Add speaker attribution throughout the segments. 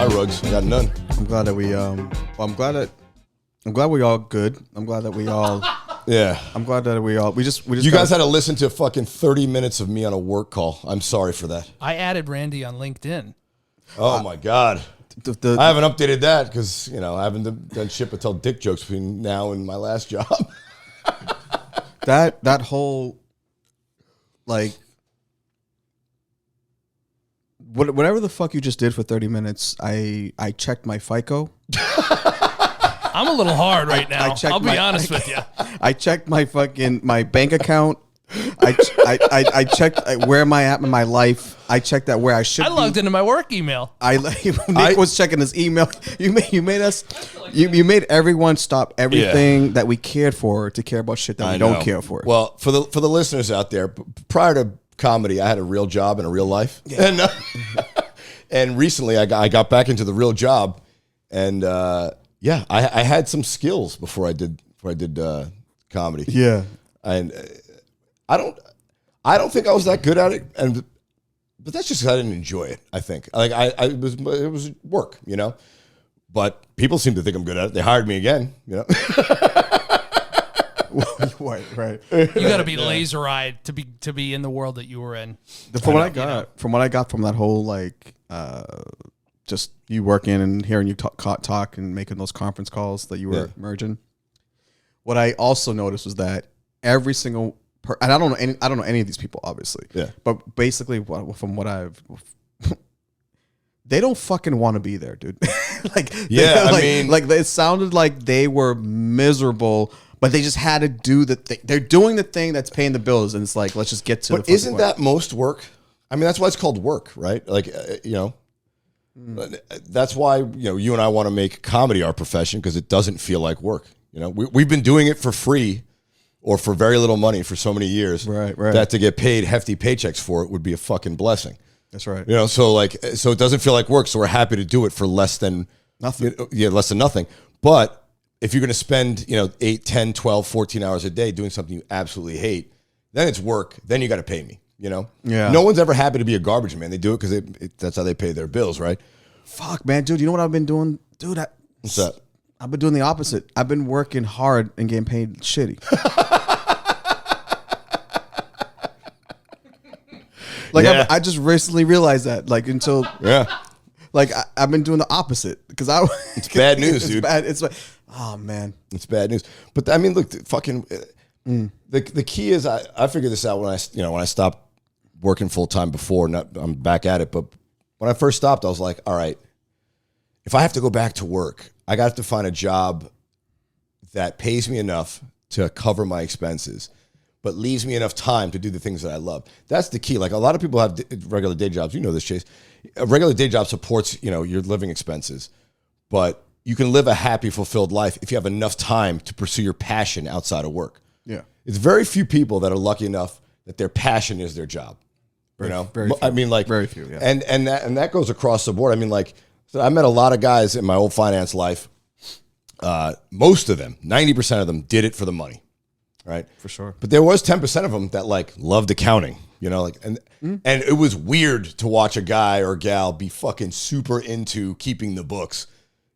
Speaker 1: my rugs. I got none.
Speaker 2: I'm glad that we I'm glad we all good. I'm glad that we all
Speaker 1: Yeah.
Speaker 2: I'm glad that we just
Speaker 1: You guys had to listen to fucking 30 minutes of me on a work call. I'm sorry for that.
Speaker 3: I added Randy on LinkedIn.
Speaker 1: Oh my God. I haven't updated that because, you know, I haven't done shit but tell dick jokes between now and my last job.
Speaker 2: that whole like whatever the fuck you just did for 30 minutes, I checked my FICO.
Speaker 3: I'm a little hard right now. I'll be honest with you.
Speaker 2: I checked my bank account. I checked where am I at in my life. I checked that where I should.
Speaker 3: I logged into my work email.
Speaker 2: Nick was checking his email. You made everyone stop everything that we cared for to care about shit that we don't care for.
Speaker 1: Well, for the listeners out there, prior to comedy, I had a real job and a real life, and recently I got back into the real job, and I had some skills before I did comedy.
Speaker 2: Yeah,
Speaker 1: and I don't think I was that good at it, but that's just because I didn't enjoy it. I think it was work, you know. But people seem to think I'm good at it. They hired me again, you know.
Speaker 2: right.
Speaker 3: You got to be laser-eyed to be in the world that you were in.
Speaker 2: From what I got from that whole like just you working and hearing you talk and making those conference calls that you were merging. What I also noticed was that every single and I don't know any of these people, obviously. Yeah. But basically, from what I've, they don't fucking want to be there, dude. It sounded like they were miserable, but they just had to do the thing. They're doing the thing that's paying the bills, and it's like, let's just get to.
Speaker 1: But isn't that most work? I mean, that's why it's called work, right? Like, you know, that's why you and I want to make comedy our profession because it doesn't feel like work. You know, we've been doing it for free. Or for very little money for so many years, right. That to get paid hefty paychecks for it would be a fucking blessing.
Speaker 2: That's right.
Speaker 1: You know, so it doesn't feel like work. So we're happy to do it for less than
Speaker 2: nothing.
Speaker 1: Less than nothing. But if you're going to spend 8, 10, 12, 14 hours a day doing something you absolutely hate, then it's work. Then you got to pay me. You know.
Speaker 2: Yeah.
Speaker 1: No one's ever happy to be a garbage man. They do it because that's how they pay their bills, right?
Speaker 2: Fuck, man, dude. You know what I've been doing, dude?
Speaker 1: What's that?
Speaker 2: I've been doing the opposite. I've been working hard and getting paid shitty. I just recently realized that. I've been doing the opposite because
Speaker 1: it's bad news, dude.
Speaker 2: Bad. It's like, oh man,
Speaker 1: it's bad news. But I mean, look, the key is I figured this out when I stopped working full time before. I'm back at it, but when I first stopped, I was like, all right, if I have to go back to work, I got to find a job that pays me enough to cover my expenses, but leaves me enough time to do the things that I love. That's the key. Like a lot of people have regular day jobs. You know this, Chase. A regular day job supports, your living expenses, but you can live a happy, fulfilled life if you have enough time to pursue your passion outside of work.
Speaker 2: Yeah.
Speaker 1: It's very few people that are lucky enough that their passion is their job.
Speaker 2: Very few. Yeah.
Speaker 1: And that goes across the board. I mean, so I met a lot of guys in my old finance life. Most of them, 90% of them, did it for the money, right?
Speaker 2: For sure.
Speaker 1: But there was 10% of them that loved accounting, and it was weird to watch a guy or gal be fucking super into keeping the books,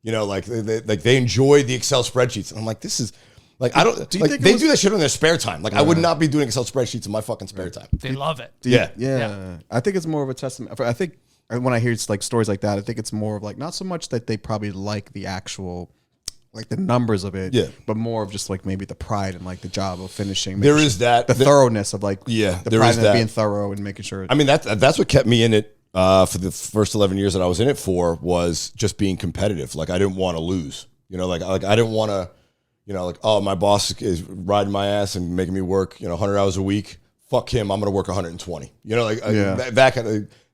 Speaker 1: they enjoyed the Excel spreadsheets, and I'm like, this is I don't. Do that shit in their spare time. I would not be doing Excel spreadsheets in my fucking spare time.
Speaker 3: They love it.
Speaker 2: Yeah. I think it's more of a testament. I think when I hear stories like that, I think it's more of not so much that they probably like the actual. The numbers of it, but more of just maybe the pride and the job of finishing.
Speaker 1: There is that
Speaker 2: the thoroughness of the pride of being thorough and making sure.
Speaker 1: I mean that's what kept me in it for the first 11 years that I was in it for was just being competitive. I didn't want to lose. I didn't want to, oh, my boss is riding my ass and making me work 100 hours a week. Fuck him, I'm going to work 120.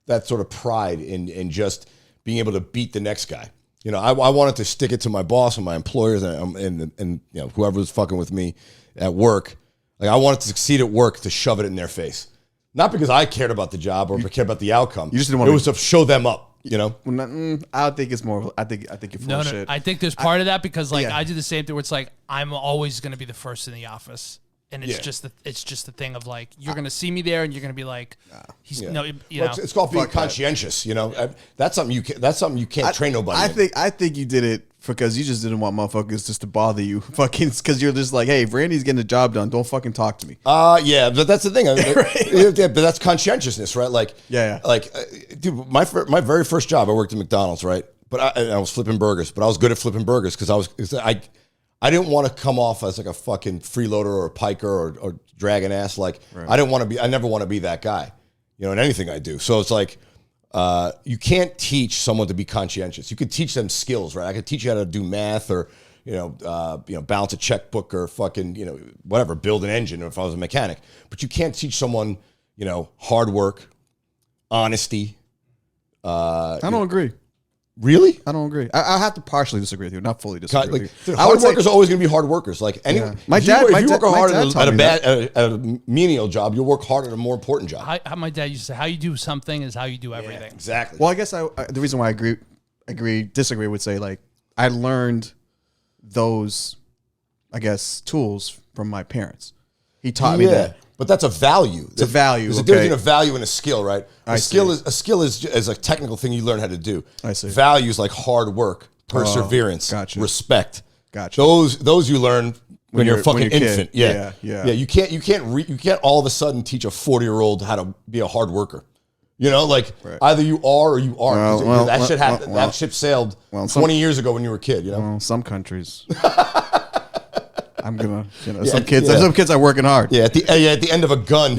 Speaker 1: That sort of pride in just being able to beat the next guy. I wanted to stick it to my boss and my employers and whoever was fucking with me at work. I wanted to succeed at work to shove it in their face, not because I cared about the job or cared about the outcome.
Speaker 2: You just didn't want.
Speaker 1: It was to show them up. I
Speaker 2: don't think it's more. I think you're full of shit.
Speaker 3: I think there's part of that because I do the same thing where it's I'm always going to be the first in the office. And it's just the thing of like you're gonna see me there, and you're gonna be like, he's no, you know.
Speaker 1: It's called being conscientious. You know, that's something you can't train nobody.
Speaker 2: I think you did it because you just didn't want motherfuckers just to bother you, fucking, because you're just like, hey, if Randy's getting the job done, don't fucking talk to me.
Speaker 1: Yeah, but that's the thing. Yeah, but that's conscientiousness, right? Like, like, dude, my very first job, I worked at McDonald's, right? But I was flipping burgers, but I was good at flipping burgers because I didn't want to come off as like a fucking freeloader or a piker or dragging ass. Like, I never want to be that guy, you know, in anything I do. So it's like, you can't teach someone to be conscientious. You could teach them skills, right? I could teach you how to do math or, balance a checkbook or fucking, whatever, build an engine if I was a mechanic. But you can't teach someone, hard work, honesty.
Speaker 2: I don't agree.
Speaker 1: Really?
Speaker 2: I don't agree. I have to partially disagree with you, not fully disagree with you.
Speaker 1: Hard workers are always going to be hard workers. Like
Speaker 2: my dad,
Speaker 1: if you work hard at a menial job, you'll work hard at a more important job.
Speaker 3: How my dad used to say, how you do something is how you do everything.
Speaker 1: Yeah, exactly.
Speaker 2: Well, I guess the reason why I disagree would say, like, I learned those, I guess, tools from my parents. He taught me that.
Speaker 1: But that's a value.
Speaker 2: It's a value.
Speaker 1: There's a difference between a value and a skill, right? A skill is a technical thing you learn how to do.
Speaker 2: I see.
Speaker 1: Value is like hard work, perseverance, respect.
Speaker 2: Gotcha.
Speaker 1: Those you learn when you're a fucking infant.
Speaker 2: Yeah.
Speaker 1: You can't all of a sudden teach a 40-year-old how to be a hard worker. Either you are or you aren't. That ship sailed 20 years ago when you were a kid.
Speaker 2: Well, some countries. I'm gonna, some kids are working hard.
Speaker 1: Yeah, at the end of a gun.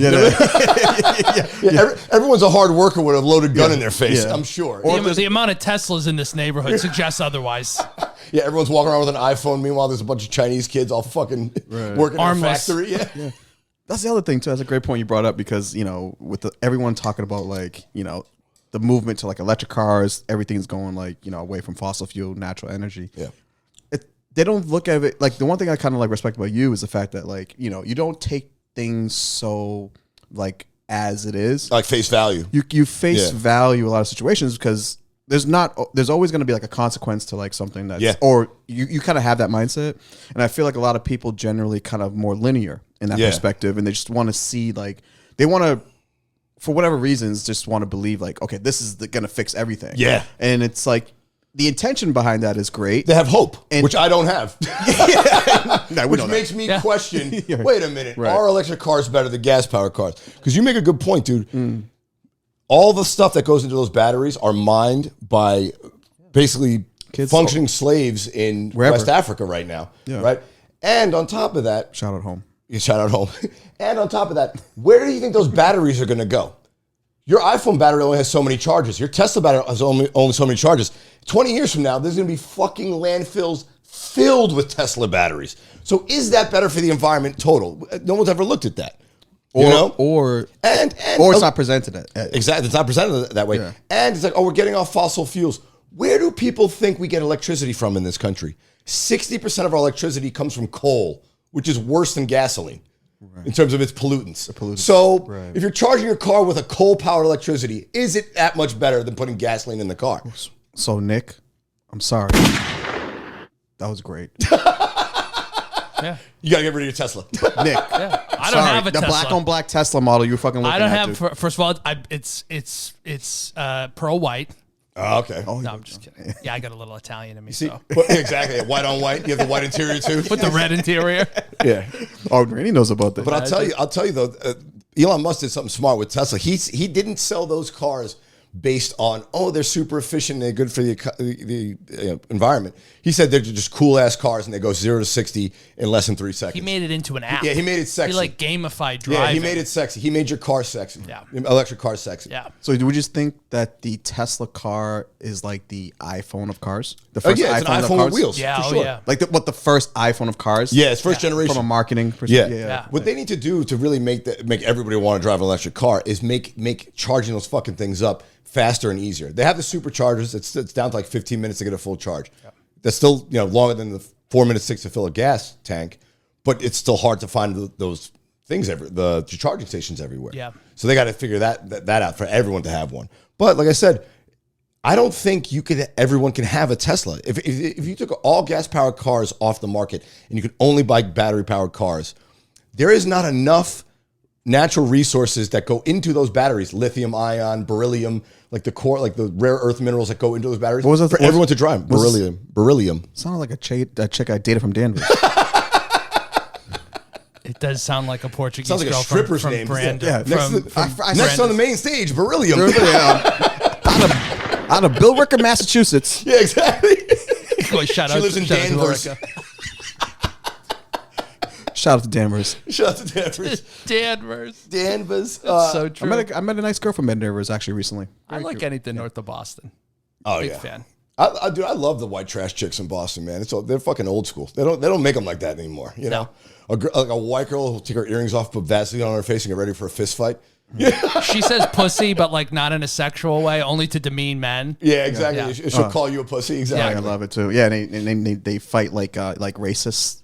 Speaker 1: Everyone's a hard worker with a loaded gun in their face. I'm sure.
Speaker 3: Or the amount of Teslas in this neighborhood suggests otherwise.
Speaker 1: Yeah, everyone's walking around with an iPhone. Meanwhile, there's a bunch of Chinese kids all fucking working in a factory. Yeah.
Speaker 2: That's the other thing too. That's a great point you brought up because with everyone talking about like the movement to like electric cars, everything's going like away from fossil fuel, natural energy.
Speaker 1: Yeah.
Speaker 2: They don't look at it like the one thing I kind of like respect about you is the fact that like you don't take things so like as it is,
Speaker 1: like face value.
Speaker 2: You face value a lot of situations because there's always going to be like a consequence to like something that's or you kind of have that mindset, and I feel like a lot of people generally kind of more linear in that perspective, and they just want to see like they want to, for whatever reasons, just want to believe like, okay, this is going to fix everything.
Speaker 1: Yeah,
Speaker 2: and it's like. The intention behind that is great.
Speaker 1: They have hope, which I don't have. Which makes me question, wait a minute, are electric cars better than gas-powered cars? Because you make a good point, dude. All the stuff that goes into those batteries are mined by basically functioning slaves in West Africa right now. Yeah. Right? And on top of that...
Speaker 2: Shout out home.
Speaker 1: And on top of that, where do you think those batteries are going to go? Your iPhone battery only has so many charges. Your Tesla battery has only so many charges. 20 years from now, there's going to be fucking landfills filled with Tesla batteries. So is that better for the environment total? No one's ever looked at that.
Speaker 2: Or it's not presented
Speaker 1: exactly. It's not presented that way. Yeah. And it's like, we're getting off fossil fuels. Where do people think we get electricity from in this country? 60% of our electricity comes from coal, which is worse than gasoline. Right. In terms of its pollutants. So if you're charging your car with a coal-powered electricity, is it that much better than putting gasoline in the car?
Speaker 2: So, Nick, I'm sorry. That was great.
Speaker 3: Yeah.
Speaker 1: You got to get rid of your Tesla.
Speaker 2: Nick.
Speaker 3: Yeah. I don't have a
Speaker 2: the
Speaker 3: Tesla.
Speaker 2: black on black Tesla model you're fucking looking at.
Speaker 3: I don't have, first of all, it's pearl white.
Speaker 1: Oh, okay.
Speaker 3: No, I'm just kidding. Yeah, I got a little Italian in me.
Speaker 1: See, exactly. White on white. You have the white interior too.
Speaker 3: With the red interior.
Speaker 1: Yeah.
Speaker 2: Oh, Randy knows about that.
Speaker 1: But I'll tell you though, Elon Musk did something smart with Tesla. He didn't sell those cars based on, they're super efficient and they're good for the environment. He said they're just cool ass cars and they go 0 to 60 in less than 3 seconds.
Speaker 3: He made it into an app.
Speaker 1: Yeah, he made it sexy.
Speaker 3: He like gamified driving.
Speaker 1: Yeah, he made it sexy. He made your car sexy.
Speaker 3: Yeah.
Speaker 1: Electric car sexy.
Speaker 3: Yeah.
Speaker 2: So do we just think that the Tesla car is like the iPhone of cars? The first
Speaker 1: it's an iPhone with wheels.
Speaker 3: Yeah,
Speaker 1: for sure.
Speaker 3: yeah.
Speaker 2: Like the first iPhone of cars?
Speaker 1: Yeah, it's first generation.
Speaker 2: From a marketing perspective.
Speaker 3: Yeah.
Speaker 1: What they need to do to really make everybody want to drive an electric car is make charging those fucking things up faster and easier. They have the superchargers. It's down to like 15 minutes to get a full charge. Yep. That's still longer than the 4 minutes it takes to fill a gas tank, but it's still hard to find those things the charging stations everywhere.
Speaker 3: Yeah.
Speaker 1: So they got to figure that out for everyone to have one. But like I said, I don't think everyone can have a Tesla. If you took all gas powered cars off the market and you could only buy battery powered cars, there is not enough natural resources that go into those batteries, lithium ion, beryllium, like the core, like the rare earth minerals that go into those batteries.
Speaker 2: What was that?
Speaker 1: For everyone to drive? Beryllium.
Speaker 2: Sounded like a chick I dated from Danvers.
Speaker 3: It does sound like a Portuguese
Speaker 1: Sounds like
Speaker 3: girl
Speaker 1: a stripper's
Speaker 3: from
Speaker 1: name.
Speaker 3: Brandon.
Speaker 1: Yeah, next on the main stage, beryllium.
Speaker 2: Out of Bill Ricker, Massachusetts.
Speaker 1: Yeah, exactly.
Speaker 3: Shout
Speaker 1: She lives in Danvers.
Speaker 2: Shout out to Danvers.
Speaker 1: Shout out to Danvers.
Speaker 3: Danvers.
Speaker 1: That's
Speaker 3: so true.
Speaker 2: I met a nice girl from Danvers actually recently.
Speaker 3: I like anything north of Boston.
Speaker 1: Oh,
Speaker 3: Big
Speaker 1: yeah.
Speaker 3: fan.
Speaker 1: Dude, I love the white trash chicks in Boston, man. They're fucking old school. They don't make them like that anymore. You know, a white girl will take her earrings off, put Vaseline on her face, and get ready for a fist fight.
Speaker 3: She says pussy, but like not in a sexual way, only to demean men.
Speaker 1: Yeah, exactly.
Speaker 3: Yeah.
Speaker 1: She'll call you a pussy. Exactly.
Speaker 2: I love it too. Yeah, and they fight like racists.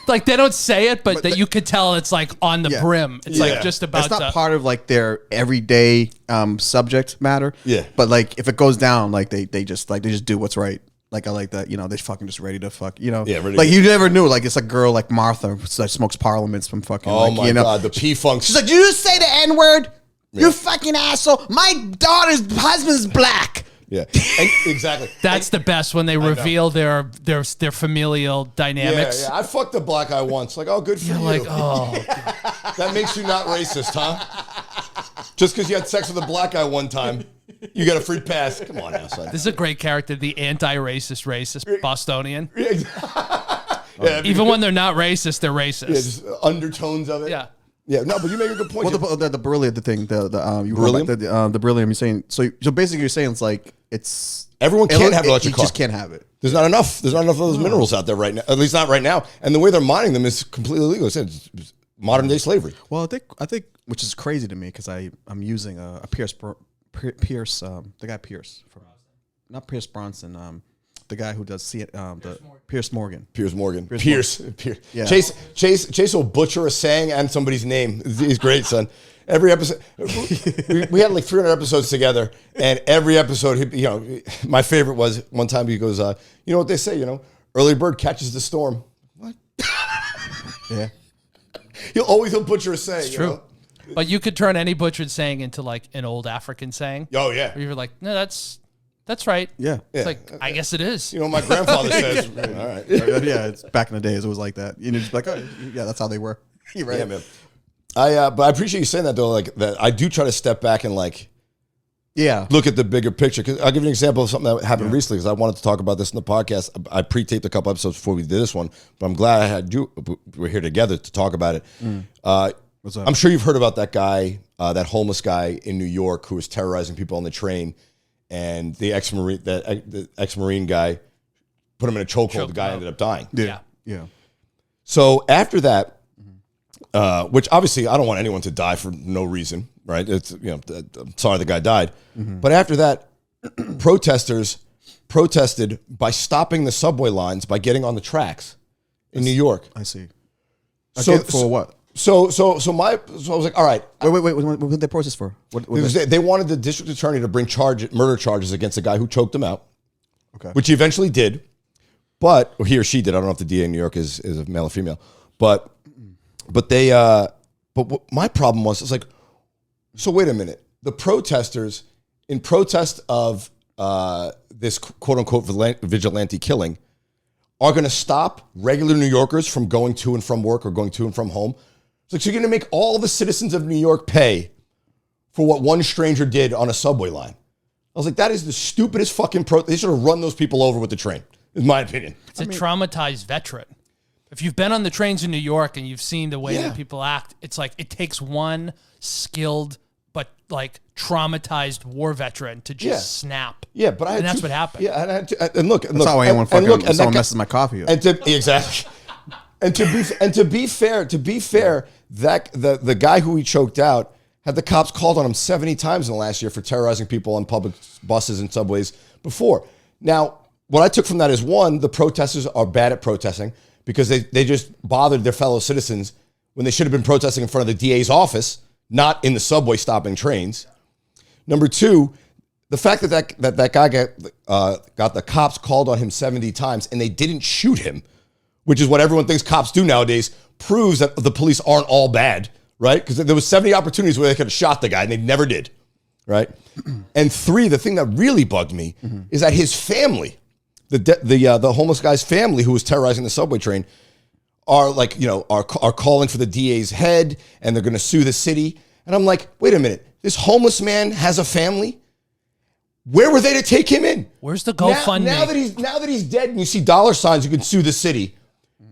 Speaker 3: Like they don't say it, but that you could tell it's like on the brim. It's like just about.
Speaker 2: It's not part of like their everyday subject matter.
Speaker 1: Yeah.
Speaker 2: But like if it goes down, like they just do what's right. Like I like that. You know, they're fucking just ready to fuck. You know.
Speaker 1: Yeah. Ready
Speaker 2: like you never knew. Like it's a girl like Martha that smokes parliaments from fucking.
Speaker 1: Oh
Speaker 2: like,
Speaker 1: my god, the P-Funk.
Speaker 2: She's like, you say the N-word. You fucking asshole. My daughter's husband's black.
Speaker 1: Yeah, and, exactly.
Speaker 3: That's the best when they reveal their familial dynamics.
Speaker 1: Yeah, I fucked a black guy once. Like, oh, good for you.
Speaker 3: Like, oh,
Speaker 1: that makes you not racist, huh? Just because you had sex with a black guy one time, you got a free pass. Come on now, son.
Speaker 3: this is a great character, the anti-racist Bostonian.
Speaker 1: Yeah,
Speaker 3: Even when they're not racist, they're racist.
Speaker 1: yeah, just undertones of it.
Speaker 3: Yeah.
Speaker 1: Yeah, no, but you make a good point.
Speaker 2: Well, the beryllium, the thing,
Speaker 1: Beryllium?
Speaker 2: the beryllium. You're saying so basically you're saying it's like it's
Speaker 1: Everyone can't have an electric
Speaker 2: you
Speaker 1: car.
Speaker 2: just can't have it.
Speaker 1: There's not enough. There's not enough of those minerals out there right now. At least not right now. And the way they're mining them is completely illegal. It's modern day slavery.
Speaker 2: Well, I think which is crazy to me because I'm using a Pierce, the guy Pierce from not Pierce Bronson, the guy who does Pierce Morgan.
Speaker 1: Pierce.
Speaker 2: Yeah.
Speaker 1: Chase will butcher a saying and somebody's name. He's great, son. Every episode, we had like 300 episodes together, and every episode, my favorite was one time he goes, you know what they say, early bird catches the storm. What?
Speaker 2: Yeah.
Speaker 1: He'll butcher a saying.
Speaker 3: It's true. But you could turn any butchered saying into like an old African saying.
Speaker 1: Oh, yeah.
Speaker 3: Where you're like, no, that's right.
Speaker 2: Yeah.
Speaker 3: It's like, I guess it is.
Speaker 1: My grandfather says, all right.
Speaker 2: Yeah, it's back in the days it was like that. Just like, oh, yeah, that's how they were. You're right.
Speaker 1: Yeah, man. But I appreciate you saying that though. Like that, I do try to step back and like, look at the bigger picture. Because I'll give you an example of something that happened recently. Because I wanted to talk about this in the podcast. I pre-taped a couple episodes before we did this one, but I'm glad I had you. We're here together to talk about it.
Speaker 2: What's up?
Speaker 1: I'm sure you've heard about that guy, that homeless guy in New York who was terrorizing people on the train, and the ex-marine guy put him in a chokehold. The guy ended up dying.
Speaker 2: Yeah.
Speaker 1: So after that. Which obviously I don't want anyone to die for no reason, right? It's I'm sorry the guy died, but after that, protesters protested by stopping the subway lines by getting on the tracks in New York.
Speaker 2: I see.
Speaker 1: So
Speaker 2: for what?
Speaker 1: So I was like, all right.
Speaker 2: Wait. What did they protest for?
Speaker 1: They wanted the district attorney to bring murder charges against the guy who choked him out.
Speaker 2: Okay.
Speaker 1: Which he eventually did, or he or she did. I don't know if the DA in New York is a male or female, but what my problem was, it's like, so wait a minute. The protesters, in protest of this quote unquote vigilante killing, are going to stop regular New Yorkers from going to and from work or going to and from home. It's like, so you're going to make all the citizens of New York pay for what one stranger did on a subway line. I was like, that is the stupidest fucking they should have run those people over with the train, in my opinion.
Speaker 3: It's a traumatized veteran. If you've been on the trains in New York and you've seen the way that people act, it's like it takes one skilled but like traumatized war veteran to just snap.
Speaker 1: Yeah, but
Speaker 3: that's what happened.
Speaker 1: Yeah, and look,
Speaker 2: that's how I am when someone messes my coffee up.
Speaker 1: Exactly. And to be fair, that the guy who he choked out had the cops called on him 70 times in the last year for terrorizing people on public buses and subways before. Now, what I took from that is one, the protesters are bad at protesting, because they just bothered their fellow citizens when they should have been protesting in front of the DA's office, not in the subway stopping trains. Number two, the fact that guy got the cops called on him 70 times and they didn't shoot him which is what everyone thinks cops do nowadays, proves that the police aren't all bad, right? Because there was 70 opportunities where they could have shot the guy and they never did, right? And 3, the thing that really bugged me is that his family, the homeless guy's family who was terrorizing the subway train, are like, are calling for the DA's head, and they're going to sue the city. And I'm like, wait a minute, this homeless man has a family? Where were they to take him in?
Speaker 3: Where's the GoFundMe?
Speaker 1: Now that he's dead and you see dollar signs, you can sue the city.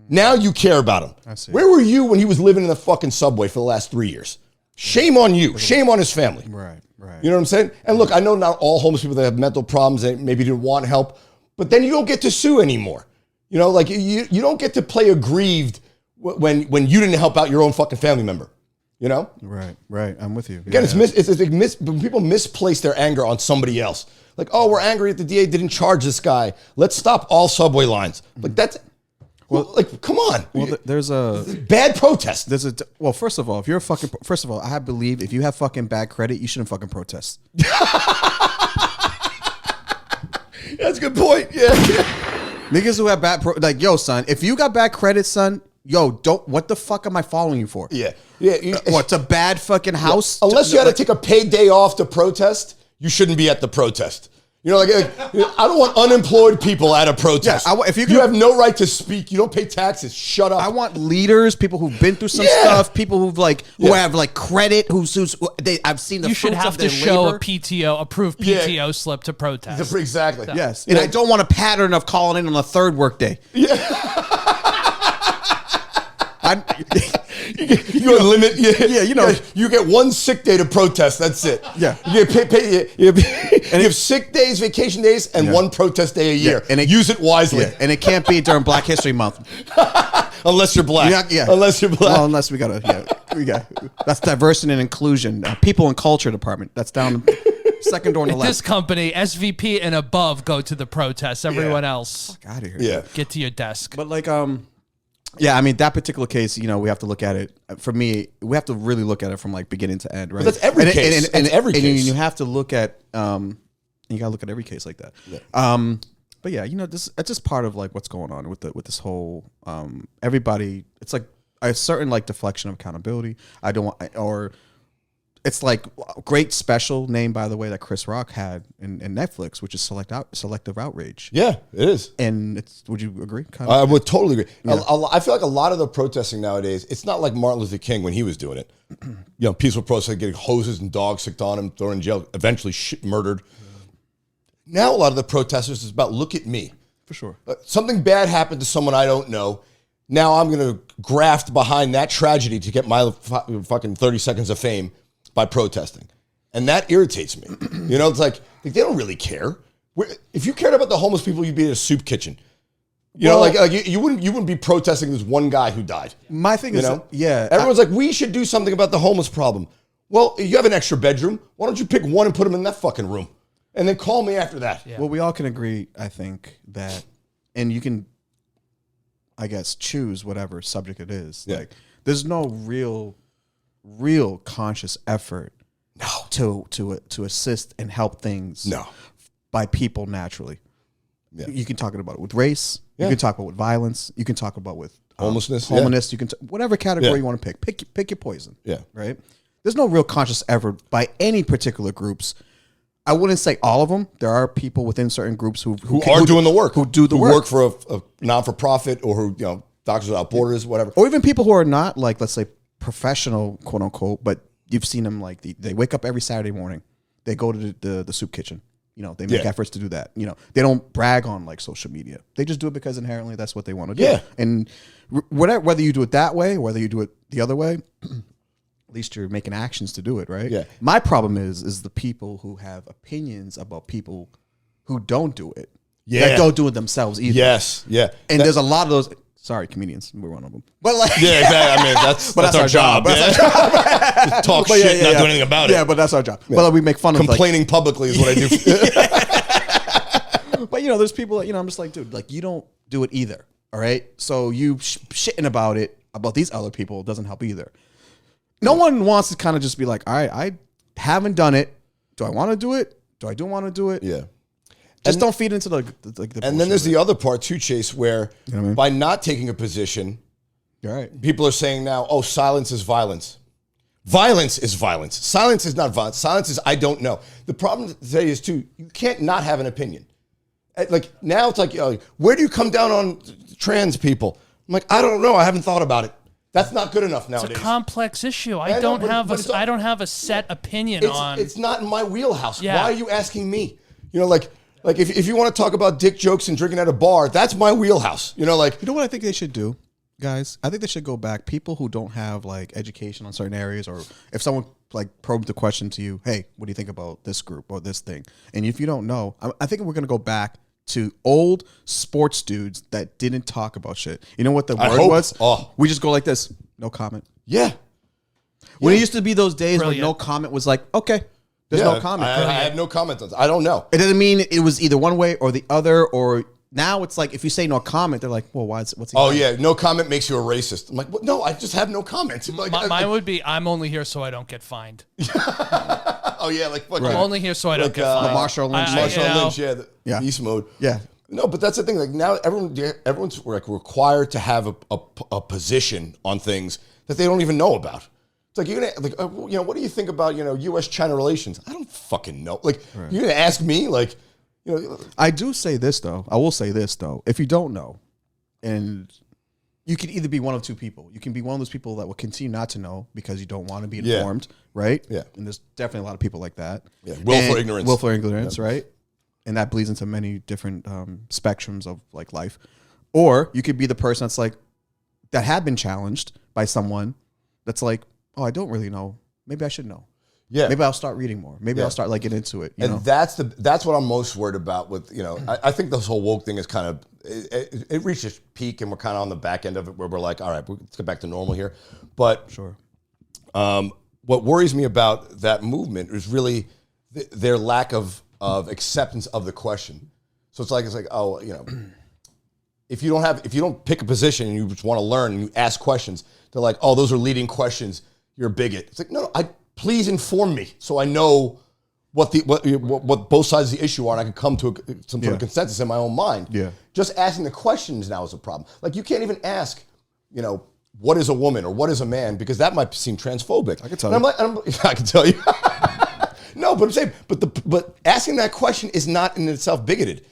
Speaker 1: Now you care about him.
Speaker 2: I see.
Speaker 1: Where were you when he was living in the fucking subway for the last 3 years? Shame on you. Shame on his family.
Speaker 2: Right.
Speaker 1: You know what I'm saying? And look, I know not all homeless people that have mental problems, they maybe didn't want help, but then you don't get to sue anymore. Like you don't get to play aggrieved when you didn't help out your own fucking family member.
Speaker 2: Right. I'm with you.
Speaker 1: Again, when people misplace their anger on somebody else. Like, oh, we're angry that the DA didn't charge this guy. Let's stop all subway lines. Like that's, come on.
Speaker 2: Well, there's a
Speaker 1: bad protest.
Speaker 2: Well, first of all, I believe if you have fucking bad credit, you shouldn't fucking protest.
Speaker 1: That's a good point. Yeah.
Speaker 2: Niggas who have yo, son, if you got bad credit, son, what the fuck am I following you for?
Speaker 1: Yeah.
Speaker 2: What's a bad fucking house?
Speaker 1: Unless you had to take a paid day off to protest, you shouldn't be at the protest. I don't want unemployed people at a protest. Yeah, you have no right to speak. You don't pay taxes. Shut up.
Speaker 2: I want leaders, people who've been through some stuff, people who have like credit. I've seen the.
Speaker 3: You should have to show a approved PTO slip to protest.
Speaker 1: Exactly.
Speaker 2: Yes, and I don't want a pattern of calling in on the third workday.
Speaker 1: Yeah. You get one sick day to protest. That's it.
Speaker 2: Yeah.
Speaker 1: You have sick days, vacation days, and one protest day a year. And use it wisely.
Speaker 2: Yeah. And it can't be during Black History Month.
Speaker 1: Unless you're black. Unless you're black.
Speaker 2: Well, unless we got that's diversity and inclusion. People and culture department. That's down second door on the left.
Speaker 3: This company, SVP and above, go to the protests. Everyone else,
Speaker 2: fuck out of here.
Speaker 1: Yeah.
Speaker 3: Get to your desk.
Speaker 2: But yeah, I mean, that particular case, we have to look at it. For me, we have to really look at it from like beginning to end, right?
Speaker 1: But that's every case. And every case.
Speaker 2: And you have to look at, you got to look at every case like that. Yeah. But yeah, it's just part of like what's going on with this whole, everybody, it's like a certain like deflection of accountability. It's like a great special name, by the way, that Chris Rock had in Netflix, which is selective outrage.
Speaker 1: Yeah, it is.
Speaker 2: And would you agree?
Speaker 1: I would totally agree.
Speaker 2: Yeah.
Speaker 1: I feel like a lot of the protesting nowadays, it's not like Martin Luther King when he was doing it. Peaceful protesting, getting hoses and dogs sicked on him, thrown in jail, eventually murdered. Now a lot of the protesters is about, look at me.
Speaker 2: For sure.
Speaker 1: Something bad happened to someone I don't know. Now I'm going to graft behind that tragedy to get my fucking 30 seconds of fame by protesting. And that irritates me. It's like they don't really care. If you cared about the homeless people, you'd be in a soup kitchen. You wouldn't be protesting this one guy who died.
Speaker 2: My thing is,
Speaker 1: everyone's like, we should do something about the homeless problem. Well, you have an extra bedroom. Why don't you pick one and put them in that fucking room? And then call me after that.
Speaker 2: Yeah. Well, we all can agree, I think, that, and you can, I guess, choose whatever subject it is. Yeah. Like, there's no real conscious effort to assist and help things by people naturally. Yeah. You can talk about it with race. Yeah. You can talk about it with violence. You can talk about it with
Speaker 1: homelessness.
Speaker 2: You can whatever category you want to pick. Pick your poison. Yeah. Right. There's no real conscious effort by any particular groups. I wouldn't say all of them. There are people within certain groups who
Speaker 1: are doing the work.
Speaker 2: Who do the work.
Speaker 1: Work for a non-for-profit, or who Doctors Without Borders, whatever.
Speaker 2: Or even people who are not, like, let's say, professional, quote unquote, but you've seen them, like, they wake up every Saturday morning. They go to the soup kitchen. They make efforts to do that. They don't brag on like social media. They just do it because inherently that's what they want to do. Yeah. And whether you do it that way, or whether you do it the other way, at least you're making actions to do it, right? Yeah. My problem is the people who have opinions about people who don't do it. Yeah. That don't do it themselves either.
Speaker 1: Yes. Yeah.
Speaker 2: And there's a lot of those. Sorry, comedians. We're one of them. But like,
Speaker 1: yeah, exactly. I mean, that's our job. Just talk shit, not do anything about it.
Speaker 2: Yeah, but that's our job. Yeah. But we make fun
Speaker 1: of complaining publicly is what I do.
Speaker 2: But there's people that I'm just like, dude, like, you don't do it either. All right, so you shitting about these other people doesn't help either. No one wants to kind of just be like, all right, I haven't done it. Do I want to do it? Do I want to do it?
Speaker 1: Yeah.
Speaker 2: Just don't feed into the
Speaker 1: and then there's the other part too, Chase, where
Speaker 2: You know what I mean?
Speaker 1: by not taking a position,
Speaker 2: You're right.
Speaker 1: people are saying now, oh, silence is violence. Violence is violence. Silence is not violence. Silence is I don't know. The problem today is too, you can't not have an opinion. Like now it's like, where do you come down on trans people? I'm like, I don't know. I haven't thought about it. That's not good enough nowadays.
Speaker 3: It's a complex issue.
Speaker 1: I know, but
Speaker 3: I don't have a set opinion on.
Speaker 1: It's not in my wheelhouse.
Speaker 3: Yeah.
Speaker 1: Why are you asking me? You know, like if you want to talk about dick jokes and drinking at a bar, that's my wheelhouse. You know, like
Speaker 2: You know what I think they should do, guys? I think they should go back. People who don't have like education on certain areas, or if someone like probed the question to you, hey, what do you think about this group or this thing? And if you don't know, I think we're gonna go back to old sports dudes that didn't talk about shit. You know what the word was?
Speaker 1: Oh.
Speaker 2: We just go like this, no comment.
Speaker 1: yeah.
Speaker 2: When it used to be those days
Speaker 3: Brilliant.
Speaker 2: when no comment was like, okay, there's
Speaker 1: Yeah,
Speaker 2: no comment.
Speaker 1: I have no comment on this. I don't know.
Speaker 2: It doesn't mean it was either one way or the other, or now it's like if you say no comment, they're like, well, what's he
Speaker 1: Oh
Speaker 2: saying?
Speaker 1: yeah, no comment makes you a racist. I'm like, well, no, I just have no comments. I'm like,
Speaker 3: Mine would be, I'm only here so I don't get fined.
Speaker 1: oh yeah, like fucking,
Speaker 3: I'm only here so I don't
Speaker 1: Like,
Speaker 3: get fined.
Speaker 2: Marshall Lynch.
Speaker 1: Marshawn Lynch,
Speaker 3: know,
Speaker 1: yeah, beast mode.
Speaker 2: Yeah.
Speaker 1: No, but that's the thing. Like now, everyone's like required to have a position on things that they don't even know about. It's like you're gonna like, what do you think about U.S.-China relations? I don't fucking know. Like you're gonna ask me, like,
Speaker 2: I do say this though. I will say this though. If you don't know, and you can either be one of two people. You can be one of those people that will continue not to know because you don't want to be
Speaker 1: Yeah.
Speaker 2: informed, right?
Speaker 1: Yeah.
Speaker 2: And there's definitely a lot of people like that.
Speaker 1: Yeah, willful ignorance.
Speaker 2: Willful ignorance, right? And that bleeds into many different spectrums of like life. Or you could be the person that's like, that had been challenged by someone that's like, oh, I don't really know. Maybe I should know.
Speaker 1: yeah,
Speaker 2: Maybe I'll start reading more. Maybe
Speaker 1: Yeah.
Speaker 2: I'll start like getting into it. You know?
Speaker 1: and that's what I'm most worried about with I think this whole woke thing is kind of it reached its peak and we're kind of on the back end of it where we're like, all right, let's get back to normal here. But
Speaker 2: Sure.
Speaker 1: what worries me about that movement is really their lack of acceptance of the question. So it's like oh, if you don't pick a position and you just want to learn and you ask questions, they're like, oh, those are leading questions. You're a bigot. It's like no, please inform me so I know what both sides of the issue are and I can come to some sort of consensus in my own mind.
Speaker 2: Yeah.
Speaker 1: Just asking the questions now is a problem. Like you can't even ask, what is a woman or what is a man because that might seem transphobic.
Speaker 2: I can tell
Speaker 1: and
Speaker 2: you.
Speaker 1: I can tell you. No, but I'm saying, but asking that question is not in itself bigoted.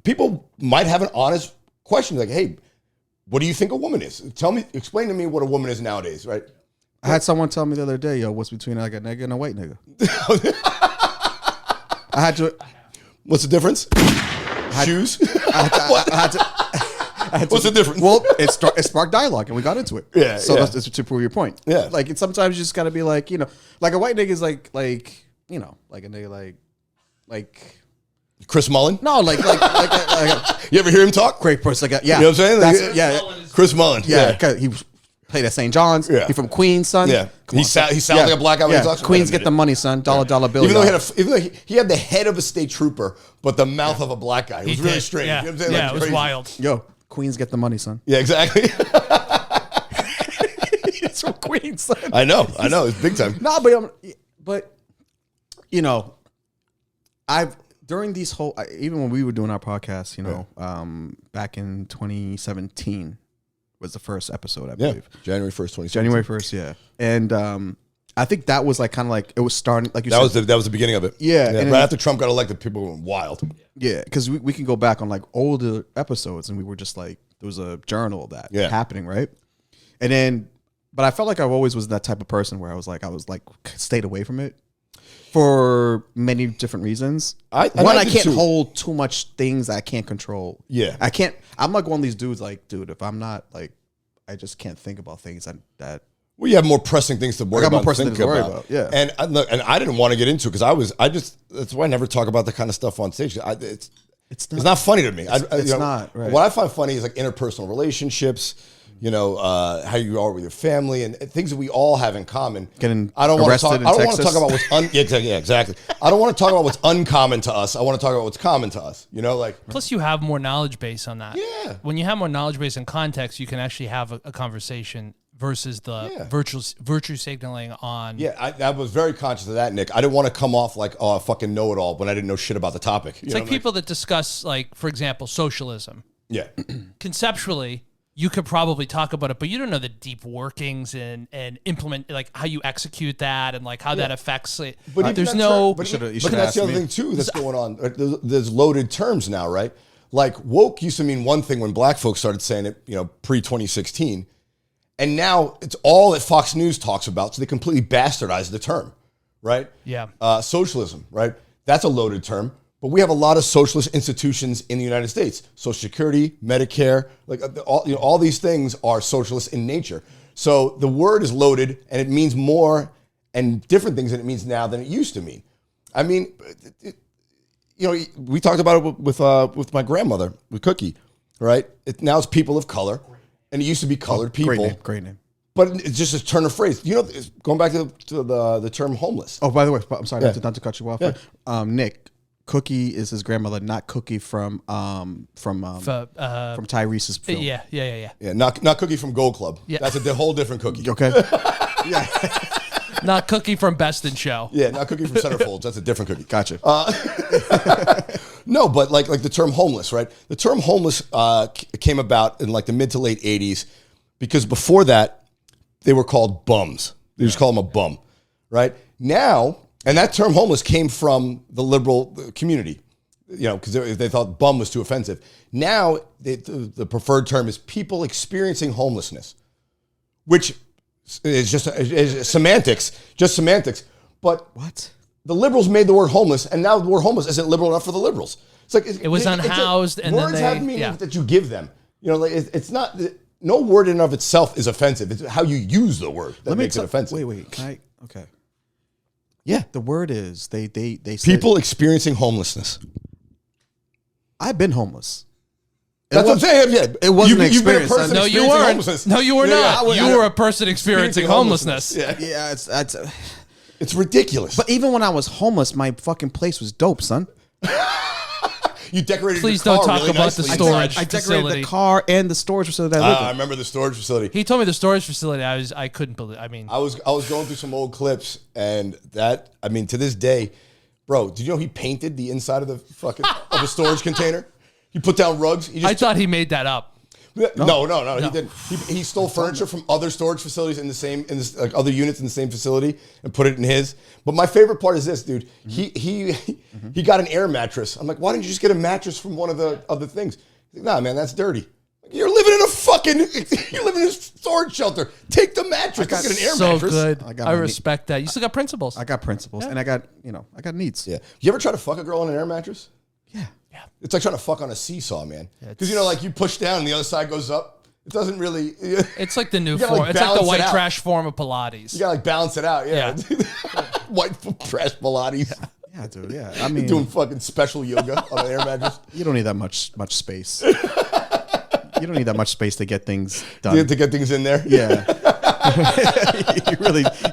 Speaker 1: People might have an honest question like, hey, what do you think a woman is? Explain to me what a woman is nowadays, right?
Speaker 2: I had someone tell me the other day, what's between like a nigga and a white nigga? I had to.
Speaker 1: What's the difference? Shoes? What's the difference?
Speaker 2: Well, it sparked dialogue and we got into it.
Speaker 1: Yeah,
Speaker 2: So
Speaker 1: yeah.
Speaker 2: that's to prove your point.
Speaker 1: Yeah.
Speaker 2: Like sometimes you just got to be like, like a white nigga is like a nigga like
Speaker 1: Chris Mullen?
Speaker 2: no, like
Speaker 1: You ever hear him talk?
Speaker 2: great person. Like, yeah.
Speaker 1: You know what I'm saying? Like,
Speaker 2: Yeah.
Speaker 1: Chris Mullen.
Speaker 2: Yeah. 'Cause he played at St. John's.
Speaker 1: Yeah.
Speaker 2: He from Queens, son.
Speaker 1: Yeah.
Speaker 2: Come
Speaker 1: He
Speaker 2: on, son.
Speaker 1: sounds like a black guy when he talks.
Speaker 2: Queens
Speaker 1: Wait a
Speaker 2: get the
Speaker 1: minute.
Speaker 2: money, son. Dollar bill.
Speaker 1: Even though
Speaker 2: y'all.
Speaker 1: he had the head of a state trooper, but the mouth of a black guy. It was
Speaker 3: He
Speaker 1: really
Speaker 3: did.
Speaker 1: strange.
Speaker 3: Yeah,
Speaker 1: You know what I'm saying?
Speaker 3: yeah,
Speaker 1: Like,
Speaker 3: it was
Speaker 1: crazy.
Speaker 3: wild.
Speaker 2: Yo, Queens get the money, son.
Speaker 1: Yeah, exactly.
Speaker 2: It's from Queens, son.
Speaker 1: I know. It's big time.
Speaker 2: No, but I've during these even when we were doing our podcast, back in 2017 was the first episode, I
Speaker 1: Yeah.
Speaker 2: believe.
Speaker 1: January 1st, 2017.
Speaker 2: January 1st, yeah. And I think that was like kind of like it was starting, like you
Speaker 1: That
Speaker 2: said.
Speaker 1: was the beginning of it.
Speaker 2: Yeah, and
Speaker 1: Right
Speaker 2: then-
Speaker 1: after Trump got elected, people went wild.
Speaker 2: Yeah, because we can go back on like older episodes and we were just like, there was a journal of that happening, right? And then, but I felt like I always was that type of person where I was like stayed away from it for many different reasons. I
Speaker 1: did
Speaker 2: can't
Speaker 1: too.
Speaker 2: hold too much things that I can't control.
Speaker 1: Yeah.
Speaker 2: I'm like one of these dudes like, dude, if I'm not like, I just can't think about things that
Speaker 1: Well, you have more pressing things to worry
Speaker 2: got more
Speaker 1: about.
Speaker 2: pressing
Speaker 1: and
Speaker 2: things
Speaker 1: think
Speaker 2: to worry about, yeah.
Speaker 1: And I didn't want to get into it because that's why I never talk about that kind of stuff on stage. It's not funny to me.
Speaker 2: It's not, right.
Speaker 1: What I find funny is like interpersonal relationships. How you are with your family and things that we all have in common.
Speaker 2: Getting
Speaker 1: I don't want to
Speaker 2: arrested
Speaker 1: talk. I
Speaker 2: in
Speaker 1: don't want to
Speaker 2: Texas.
Speaker 1: talk about what's exactly. I don't want to talk about what's uncommon to us. I want to talk about what's common to us.
Speaker 3: Plus, you have more knowledge base on that.
Speaker 1: Yeah.
Speaker 3: When you have more knowledge base and context, you can actually have a conversation versus the virtue signaling on.
Speaker 1: Yeah, I was very conscious of that, Nick. I didn't want to come off like, oh, I fucking know it all when I didn't know shit about the topic.
Speaker 3: It's like people that discuss, like, for example, socialism.
Speaker 1: Yeah.
Speaker 3: Conceptually, you could probably talk about it, but you don't know the deep workings and implement, like, how you execute that and, like, how that affects it.
Speaker 1: But
Speaker 3: there's no...
Speaker 1: But that's the other thing, too, that's going on. There's loaded terms now, right? Like, woke used to mean one thing when black folks started saying it, pre-2016. And now it's all that Fox News talks about, so they completely bastardized the term, right?
Speaker 3: Yeah.
Speaker 1: Socialism, right? That's a loaded term. But we have a lot of socialist institutions in the United States. Social Security, Medicare, like all these things are socialist in nature. So the word is loaded, and it means more and different things than it means now than it used to mean. I mean, we talked about it with my grandmother, with Cookie, right? Now it's people of color. And it used to be colored people.
Speaker 2: Great name.
Speaker 1: But it's just a turn of phrase. Going back to the term homeless.
Speaker 2: Oh, by the way, I'm sorry not to cut you off. Yeah. Nick, Cookie is his grandmother, not Cookie from Tyrese's film.
Speaker 3: Yeah.
Speaker 1: Yeah, not Cookie from Gold Club. Yeah. That's a whole different Cookie.
Speaker 2: Okay. Yeah.
Speaker 3: Not Cookie from Best in Show.
Speaker 1: Yeah, not Cookie from Centerfolds. That's a different Cookie.
Speaker 2: Gotcha.
Speaker 1: No, but like the term homeless, right? The term homeless came about in like the mid to late 80s because before that, they were called bums. They just call them a bum, right? Now, and that term homeless came from the liberal community, because they thought bum was too offensive. Now, the preferred term is people experiencing homelessness, which is just semantics. But
Speaker 2: what?
Speaker 1: The liberals made the word homeless, and now the word homeless isn't liberal enough for the liberals. It's like
Speaker 3: it was unhoused, and
Speaker 1: words
Speaker 3: then
Speaker 1: have meaning that you give them. It's not. No word in and of itself is offensive. It's how you use the word that makes it offensive.
Speaker 2: Wait. Can I? Okay.
Speaker 1: Yeah.
Speaker 2: The word is they said,
Speaker 1: people experiencing homelessness.
Speaker 2: I've been homeless.
Speaker 1: That's what I'm saying. Yeah,
Speaker 2: it wasn't an experience.
Speaker 3: No, you weren't. No, you were not. You were a person experiencing homelessness.
Speaker 2: Yeah,
Speaker 1: it's ridiculous.
Speaker 2: But even when I was homeless, my fucking place was dope, son.
Speaker 1: You decorated
Speaker 3: Please
Speaker 1: your car
Speaker 3: don't talk
Speaker 1: really
Speaker 3: about
Speaker 1: nicely.
Speaker 3: the storage
Speaker 2: I
Speaker 3: facility.
Speaker 2: decorated the car and the storage facility.
Speaker 1: I remember the storage facility.
Speaker 3: He told me the storage facility. I couldn't believe. I mean,
Speaker 1: I was going through some old clips, and that, I mean, to this day, bro, did you know he painted the inside of the fucking of a storage container? He put down rugs.
Speaker 3: I thought he made that up.
Speaker 1: No, he didn't. He stole furniture from other storage facilities like other units in the same facility and put it in his. But my favorite part is this, dude. Mm-hmm. He got an air mattress. I'm like, why didn't you just get a mattress from one of the other things? He's like, nah, man, that's dirty. You're living in a storage shelter. Take the mattress. Get an air mattress.
Speaker 3: So good. I respect that. You still got principles.
Speaker 2: I got principles, and I got needs.
Speaker 1: Yeah. You ever try to fuck a girl on an air mattress?
Speaker 2: Yeah.
Speaker 1: It's like trying to fuck on a seesaw, man. Because like you push down and the other side goes up. It doesn't really.
Speaker 3: It's like the new form. It's like the white trash form of Pilates.
Speaker 1: You gotta like balance it out. Yeah. White trash Pilates.
Speaker 2: Yeah, dude. Yeah. I mean,
Speaker 1: doing fucking special yoga on an air mattress.
Speaker 2: You don't need that much space. You don't need that much space to get things done.
Speaker 1: To get things in there.
Speaker 2: Yeah.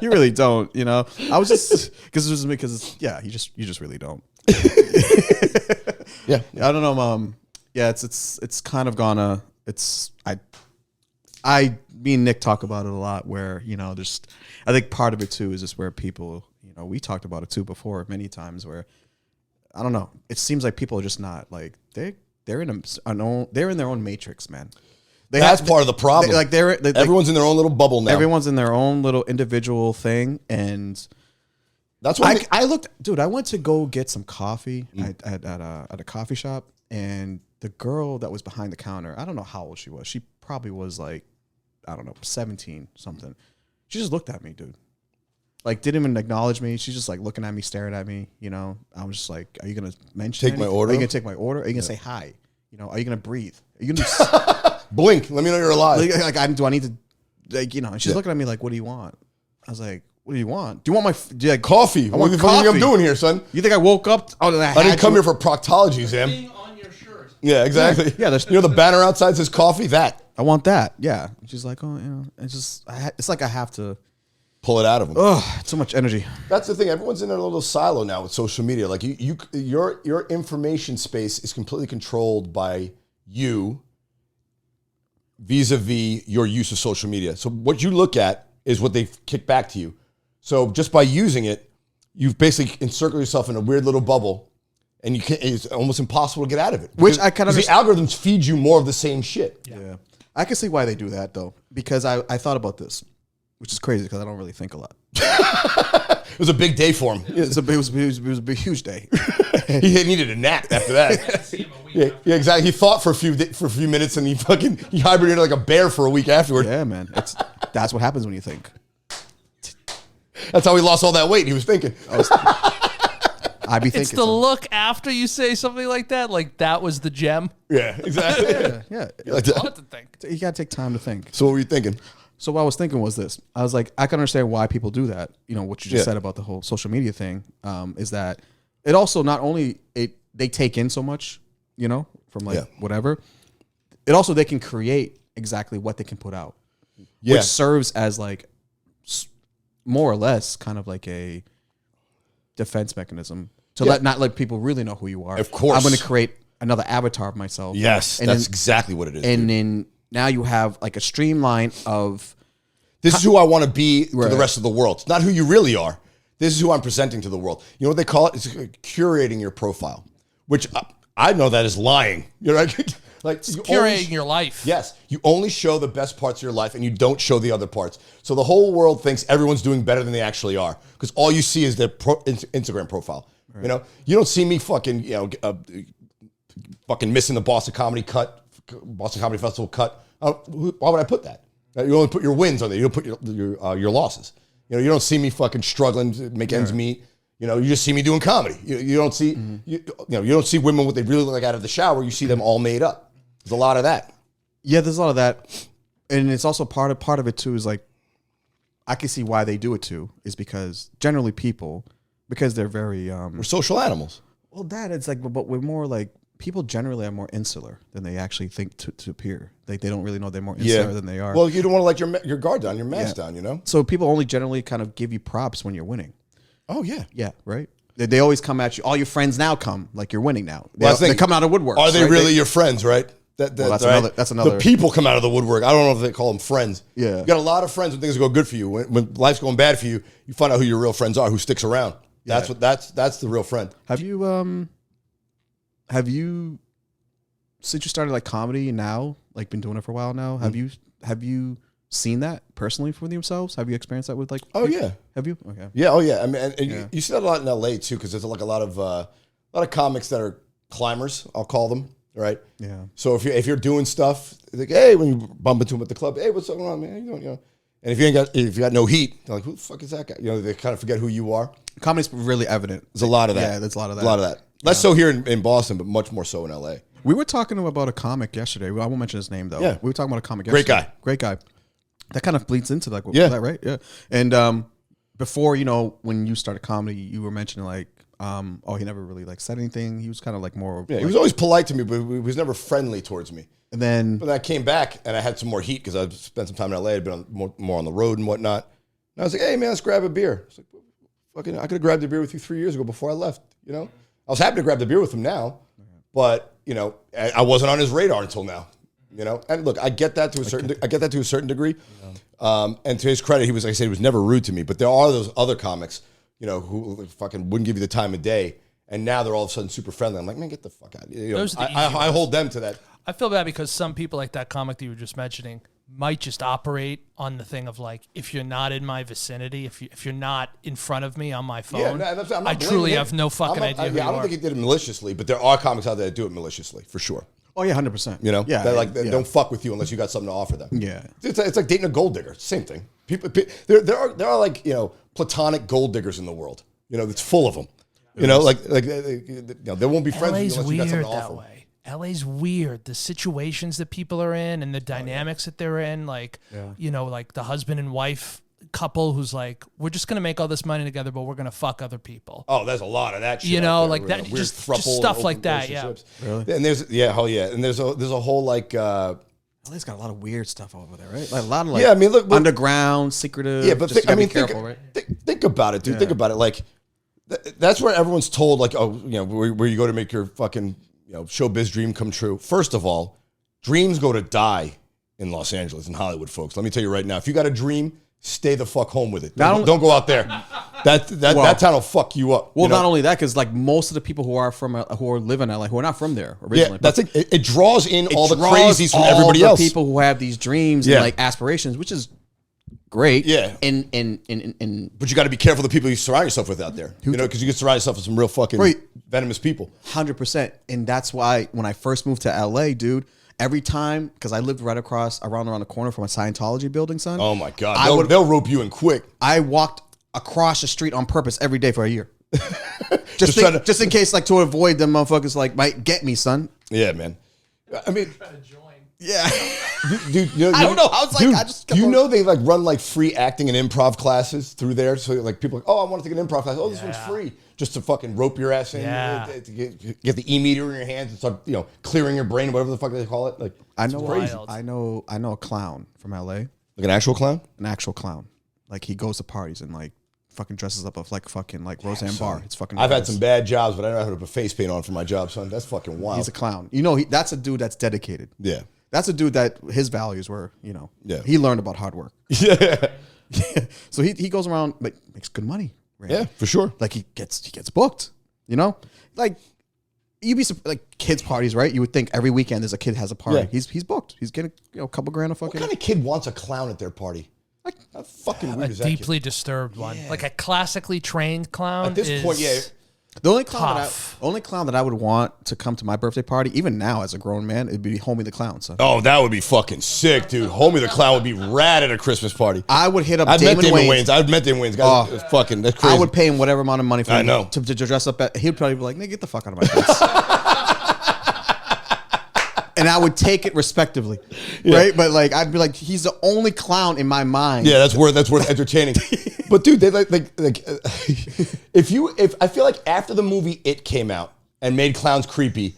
Speaker 2: you really don't. I was just because you just really don't.
Speaker 1: Yeah,
Speaker 2: I don't know, Mom. Yeah, it's kind of gonna. Me and Nick talk about it a lot. Where I think part of it too is just where people, we talked about it too before many times. Where I don't know, it seems like people are just not like they're in their own matrix, man.
Speaker 1: That's part of the problem.
Speaker 2: Everyone's
Speaker 1: in their own little bubble now.
Speaker 2: Everyone's in their own little individual thing, and.
Speaker 1: That's why
Speaker 2: I looked, dude. I went to go get some coffee at a coffee shop, and the girl that was behind the counter, I don't know how old she was. She probably was like, I don't know, 17 something. She just looked at me, dude. Like, didn't even acknowledge me. She's just like looking at me, staring at me. I was just like, "Are you gonna mention
Speaker 1: my order?
Speaker 2: Are you gonna take my order? Are you gonna say hi? Are you gonna breathe? Are you gonna
Speaker 1: blink? Let me know you're alive."
Speaker 2: Do I need to And she's looking at me like, "What do you want?" I was like. What do you want? Do you want my
Speaker 1: coffee?
Speaker 2: What the
Speaker 1: fuck do you think I'm doing here, son?
Speaker 2: You think I woke up? I
Speaker 1: didn't come here for proctology, Sam.
Speaker 3: On your shirt.
Speaker 1: Yeah, exactly.
Speaker 2: Yeah,
Speaker 1: the banner outside says coffee. That
Speaker 2: I want that. Yeah. And she's like, it's like I have to
Speaker 1: pull it out of them.
Speaker 2: Oh, too much energy.
Speaker 1: That's the thing. Everyone's in a little silo now with social media. Like your information space is completely controlled by you vis-a-vis your use of social media. So what you look at is what they kick back to you. So just by using it, you've basically encircled yourself in a weird little bubble, and it's almost impossible to get out of it.
Speaker 2: Which I kind of
Speaker 1: the algorithms feed you more of the same shit.
Speaker 2: Yeah. I can see why they do that though, because I thought about this, which is crazy because I don't really think a lot.
Speaker 1: It was a big day for him.
Speaker 2: It was a big, huge day.
Speaker 1: He needed a nap after that. Yeah, exactly. He thought for a few minutes, and he hibernated like a bear for a week afterward.
Speaker 2: Yeah, man. That's what happens when you think.
Speaker 1: That's how he lost all that weight. He was thinking.
Speaker 2: I'd be thinking.
Speaker 3: It's the look after you say something like that. Like that was the gem.
Speaker 1: Yeah, exactly.
Speaker 2: Yeah.
Speaker 1: Like
Speaker 3: A lot to think.
Speaker 2: You gotta take time to think.
Speaker 1: So what were you thinking?
Speaker 2: So what I was thinking was this. I was like, I can understand why people do that. You know, what you just said about the whole social media thing, is that it also not only they take in so much, you know, from like whatever. It also, they can create exactly what they can put out.
Speaker 1: Yeah.
Speaker 2: Which serves as like more or less kind of like a defense mechanism to not let people really know who you are.
Speaker 1: Of course.
Speaker 2: I'm going to create another avatar of myself.
Speaker 1: Yes,
Speaker 2: and
Speaker 1: that's exactly what it is.
Speaker 2: And then now you have like a streamline of...
Speaker 1: This is who I want to be to the rest of the world. It's not who you really are. This is who I'm presenting to the world. You know what they call it? It's curating your profile, which I know that is lying. You're right. Like
Speaker 3: curating your life.
Speaker 1: Yes, you only show the best parts of your life, and you don't show the other parts. So the whole world thinks everyone's doing better than they actually are, because all you see is their Instagram profile. Right. You know, you don't see me fucking fucking missing the Boston Comedy Festival cut. Why would I put that? You only put your wins on there. You don't put your losses. You know, you don't see me fucking struggling to make ends meet. You know, you just see me doing comedy. You don't see you don't see women what they really look like out of the shower. You see them all made up. There's a lot of that.
Speaker 2: Yeah, there's a lot of that, and it's also part of it too. Is like, I can see why they do it too. Is because generally people, because they're very
Speaker 1: we're social animals.
Speaker 2: Well, it's like, but we're more like, people generally are more insular than they actually think to appear. They don't really know they're more insular than they are.
Speaker 1: Well, you don't want to let your guard down, your mask down. You know.
Speaker 2: So people only generally kind of give you props when you're winning.
Speaker 1: Oh yeah.
Speaker 2: Yeah. Right. They always come at you. All your friends now come like you're winning now. They come out of woodwork.
Speaker 1: Are they really your friends? Right. That's another. The people come out of the woodwork. I don't know if they call them friends.
Speaker 2: Yeah.
Speaker 1: You got a lot of friends when things go good for you. When life's going bad for you, you find out who your real friends are, who sticks around. That's that's the real friend.
Speaker 2: Have you since you started like comedy now, like been doing it for a while now, have you seen that personally for themselves? Have you experienced that with like?
Speaker 1: Oh yeah.
Speaker 2: Have you? Okay.
Speaker 1: Yeah. Oh yeah. I mean, and you see that a lot in LA too, because there's like a lot of comics that are climbers. I'll call them. Right.
Speaker 2: Yeah.
Speaker 1: So if you're doing stuff, like, hey, when you bump into them at the club, hey, what's going on, man? How you doing? You know. And if you got no heat, they're like, who the fuck is that guy? You know, they kind of forget who you are.
Speaker 2: Comedy's really evident.
Speaker 1: There's a lot of that.
Speaker 2: Yeah, there's a lot of that.
Speaker 1: A lot of that. Less so here in Boston, but much more so in LA.
Speaker 2: We were talking about a comic yesterday. I won't mention his name though. Yeah. We were talking about a comic yesterday.
Speaker 1: Great guy.
Speaker 2: That kind of bleeds into like, that, right? Yeah. And before, when you started comedy, you were mentioning like, he never really like said anything. He was kind of like more.
Speaker 1: Yeah, he was always polite to me, but he was never friendly towards me.
Speaker 2: And then
Speaker 1: I came back and I had some more heat because I spent some time in LA. I'd been more on the road and whatnot. And I was like, hey man, let's grab a beer. It's like, fucking, I could have grabbed a beer with you 3 years ago before I left. You know, I was happy to grab the beer with him now, but I wasn't on his radar until now. You know, and look, I get that to a certain degree. Yeah. And to his credit, he was never rude to me. But there are those other comics, who fucking wouldn't give you the time of day, and now they're all of a sudden super friendly. I'm like, man, get the fuck out. I hold them to that.
Speaker 3: I feel bad because some people like that comic that you were just mentioning might just operate on the thing of like, if you're not in my vicinity, if you're not in front of me on my phone, I truly have no fucking idea who you are.
Speaker 1: I don't think he did it maliciously, but there are comics out there that do it maliciously, for sure.
Speaker 2: Oh yeah, 100%.
Speaker 1: They don't fuck with you unless you got something to offer them.
Speaker 2: Yeah,
Speaker 1: it's like dating a gold digger. Same thing. People, there are like platonic gold diggers in the world. It's full of them. They won't be friends with you unless you got something to offer.
Speaker 3: Way. LA's weird. The situations that people are in and the dynamics that they're in, like like the husband and wife couple who's like, we're just gonna make all this money together, but we're gonna fuck other people.
Speaker 1: Oh, there's a lot of that shit.
Speaker 3: Like that, just stuff like that. Yeah,
Speaker 2: really.
Speaker 1: And there's and there's a whole like.
Speaker 2: LA's got a lot of weird stuff over there, right? Like a lot of like
Speaker 1: look,
Speaker 2: underground, secretive.
Speaker 1: Yeah, but think about it, dude. Yeah. Think about it. Like that's where everyone's told, like, where you go to make your fucking showbiz dream come true. First of all, dreams go to die in Los Angeles, in Hollywood, folks. Let me tell you right now, if you got a dream, stay the fuck home with it. Don't go out there. That town will fuck you up.
Speaker 2: Well, not only that, because like most of the people who live in LA, who are not from there originally.
Speaker 1: Yeah, that's it. It draws in all the crazies from everybody else.
Speaker 2: People who have these dreams and like aspirations, which is great.
Speaker 1: Yeah. But you got to be careful the people you surround yourself with out there. Because you can surround yourself with some real fucking venomous people.
Speaker 2: 100%. And that's why when I first moved to LA, dude, every time, because I lived right around the corner from a Scientology building, son.
Speaker 1: Oh my God. They'll rope you in quick.
Speaker 2: I walked across the street on purpose every day for a year. just in case, like, to avoid them motherfuckers, like, might get me, son.
Speaker 1: Yeah, man. I mean,
Speaker 2: yeah.
Speaker 1: Dude,
Speaker 2: I don't know. I was like, I just.
Speaker 1: They like run like free acting and improv classes through there. So like people are like, oh, I want to take an improv class. Oh, this one's free. Just to fucking rope your ass in, to get the e-meter in your hands and start, clearing your brain, whatever the fuck they call it. Like,
Speaker 2: I know a clown from LA.
Speaker 1: Like an actual clown?
Speaker 2: An actual clown. Like he goes to parties and like fucking dresses up like fucking like Roseanne Barr. It's fucking.
Speaker 1: I've had some bad jobs, but I don't know how to put face paint on for my job, son. That's fucking wild.
Speaker 2: He's a clown. That's a dude that's dedicated.
Speaker 1: Yeah.
Speaker 2: That's a dude that his values were, he learned about hard work.
Speaker 1: Yeah.
Speaker 2: So he goes around, like, makes good money. Right?
Speaker 1: Yeah, for sure.
Speaker 2: Like he gets booked, like you'd be like kids parties, right? You would think every weekend there's a kid has a party. Yeah. He's booked. He's getting a couple grand a fucking.
Speaker 1: What kind of kid wants a clown at their party? Like how fucking weird is that?
Speaker 3: A deeply disturbed one, like a classically trained clown.
Speaker 1: At this point, yeah.
Speaker 2: The only clown that I would want to come to my birthday party, even now as a grown man, it'd be Homie the Clown. So.
Speaker 1: Oh, that would be fucking sick, dude. Homie the Clown would be rad at a Christmas party.
Speaker 2: I would hit up
Speaker 1: Damon Wayans. I've met Damon Wayans. Guys, fucking, that's crazy.
Speaker 2: I would pay him whatever amount of money for him
Speaker 1: to
Speaker 2: dress up. He'd probably be like, "Nigga, get the fuck out of my face." And I would take it respectively, right? But like, I'd be like, he's the only clown in my mind.
Speaker 1: Yeah, that's worth entertaining. But dude, they like if I feel like after the movie It came out and made clowns creepy,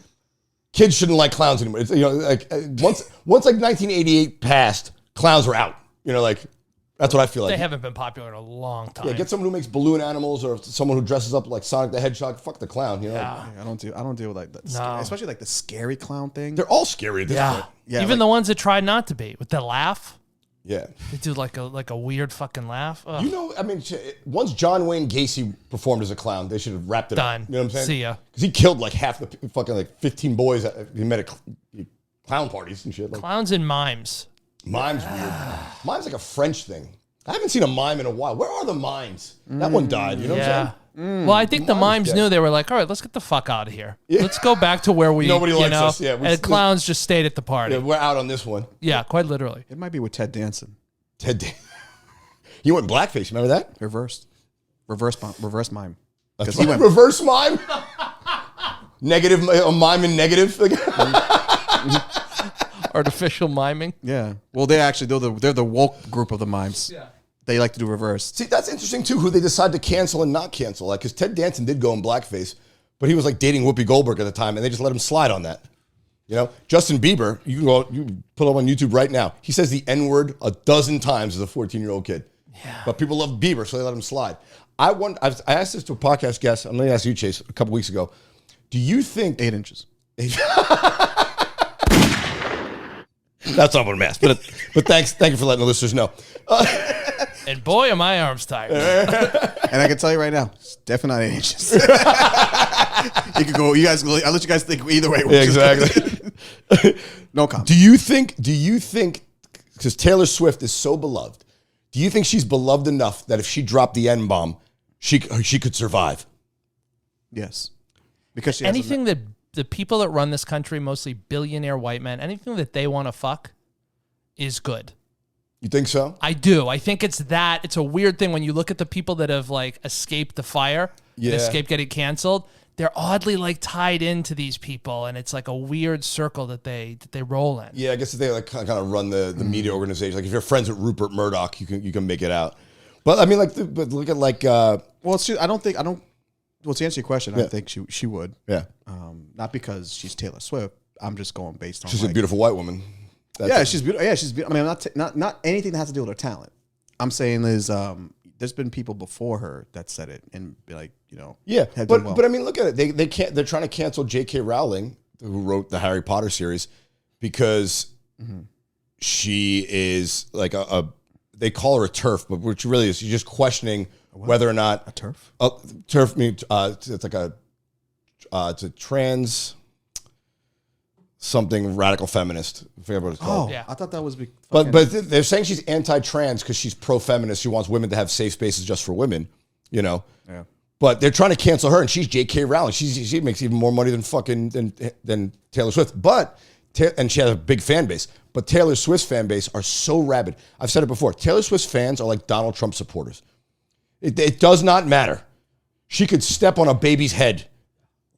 Speaker 1: kids shouldn't like clowns anymore. It's, once like 1988 passed, clowns were out. That's what I feel like.
Speaker 3: They haven't been popular in a long time.
Speaker 1: Yeah, get someone who makes balloon animals or someone who dresses up like Sonic the Hedgehog. Fuck the clown,
Speaker 2: Yeah, I don't deal with like that. No. Especially like the scary clown thing.
Speaker 1: They're all scary at this point.
Speaker 3: Yeah, even the ones that try not to be with the laugh.
Speaker 1: Yeah,
Speaker 3: they do like a weird fucking laugh. Ugh.
Speaker 1: Once John Wayne Gacy performed as a clown, they should have wrapped it up. You know what I'm saying?
Speaker 3: See ya.
Speaker 1: Because he killed like half the fucking like 15 boys he met at clown parties and shit. Like,
Speaker 3: clowns and mimes.
Speaker 1: Mimes weird. Mimes like a French thing. I haven't seen a mime in a while. Where are the mimes? That one died. You know what I'm saying?
Speaker 3: Well, I think the mimes knew. They were like, all right, let's get the fuck out of here. Yeah. Let's go back to where we,
Speaker 1: nobody likes us. Yeah,
Speaker 3: and clowns just stayed at the party.
Speaker 1: Yeah, we're out on this one.
Speaker 3: Yeah, quite literally.
Speaker 2: It might be with Ted Danson.
Speaker 1: He went blackface. Remember that?
Speaker 2: Reverse mime.
Speaker 1: Because he went reverse mime. Negative, a mime and negative.
Speaker 3: Artificial miming.
Speaker 2: Yeah. Well, they're the woke group of the mimes. Yeah. They like to do reverse.
Speaker 1: See, that's interesting too. Who they decide to cancel and not cancel. Like, because Ted Danson did go in blackface, but he was like dating Whoopi Goldberg at the time, and they just let him slide on that. Justin Bieber. You put him on YouTube right now. He says the N-word a dozen times as a 14-year-old kid. Yeah. But people love Bieber, so they let him slide. I asked this to a podcast guest. I'm going to ask you, Chase, a couple weeks ago. Do you think
Speaker 2: 8 inches?
Speaker 1: That's not what I'm asking. But thank you for letting the listeners know.
Speaker 3: And boy, are my arms tired.
Speaker 2: And I can tell you right now, it's definitely not 8 inches. You could go. You guys. I'll let you guys think either way.
Speaker 1: Yeah, exactly.
Speaker 2: No comment.
Speaker 1: Do you think? Because Taylor Swift is so beloved, do you think she's beloved enough that if she dropped the N-bomb, she could survive?
Speaker 2: Yes. Because she
Speaker 3: anything that the people that run this country, mostly billionaire white men, anything that they want to fuck is good.
Speaker 1: You think so?
Speaker 3: I do. I think it's that. It's a weird thing when you look at the people that have like escaped the fire, escaped getting canceled. They're oddly like tied into these people, and it's like a weird circle that they roll in.
Speaker 1: Yeah, I guess if they like kind of run the media organization. Like if you're friends with Rupert Murdoch, you can make it out. But I mean, but look at like.
Speaker 2: Well, Well, to answer your question, I think she would.
Speaker 1: Yeah.
Speaker 2: Not because she's Taylor Swift. I'm just going based on.
Speaker 1: She's a beautiful white woman.
Speaker 2: She's beautiful. Yeah, she's beautiful. I mean, not anything that has to do with her talent. I'm saying there's been people before her that said it and be like,
Speaker 1: Yeah, but I mean, look at it. They can't. They're trying to cancel J.K. Rowling, who wrote the Harry Potter series, because she is like they call her a TERF, but which really is, she's just questioning whether or not
Speaker 2: a TERF.
Speaker 1: TERF means it's like it's a trans something radical feminist. I forget what it's called.
Speaker 2: Oh, yeah. I thought that was.
Speaker 1: But they're saying she's anti-trans because she's pro-feminist. She wants women to have safe spaces just for women. You know.
Speaker 2: Yeah.
Speaker 1: But they're trying to cancel her, and she's J.K. Rowling. She makes even more money than Taylor Swift. And she has a big fan base. But Taylor Swift's fan base are so rabid. I've said it before. Taylor Swift's fans are like Donald Trump supporters. It does not matter. She could step on a baby's head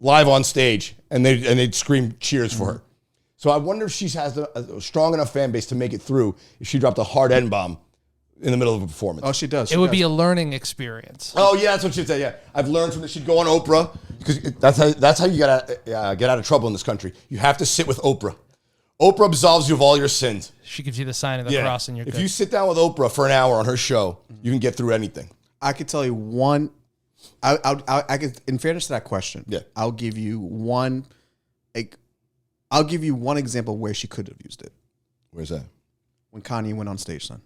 Speaker 1: live on stage, and they'd scream cheers for her. So I wonder if she has a strong enough fan base to make it through if she dropped a hard N-bomb in the middle of a performance.
Speaker 2: Oh, she does.
Speaker 3: It would be a learning experience.
Speaker 1: Oh, yeah, that's what she'd say, yeah. I've learned from this. She'd go on Oprah, because that's how you get out of trouble in this country. You have to sit with Oprah. Oprah absolves you of all your sins.
Speaker 3: She gives you the sign of the cross, and you're good.
Speaker 1: If you sit down with Oprah for an hour on her show, you can get through anything.
Speaker 2: I could tell you one. I could, in fairness to that question, I'll give you one. I'll give you one example where she could have used it.
Speaker 1: Where's that?
Speaker 2: When Kanye went on stage, son.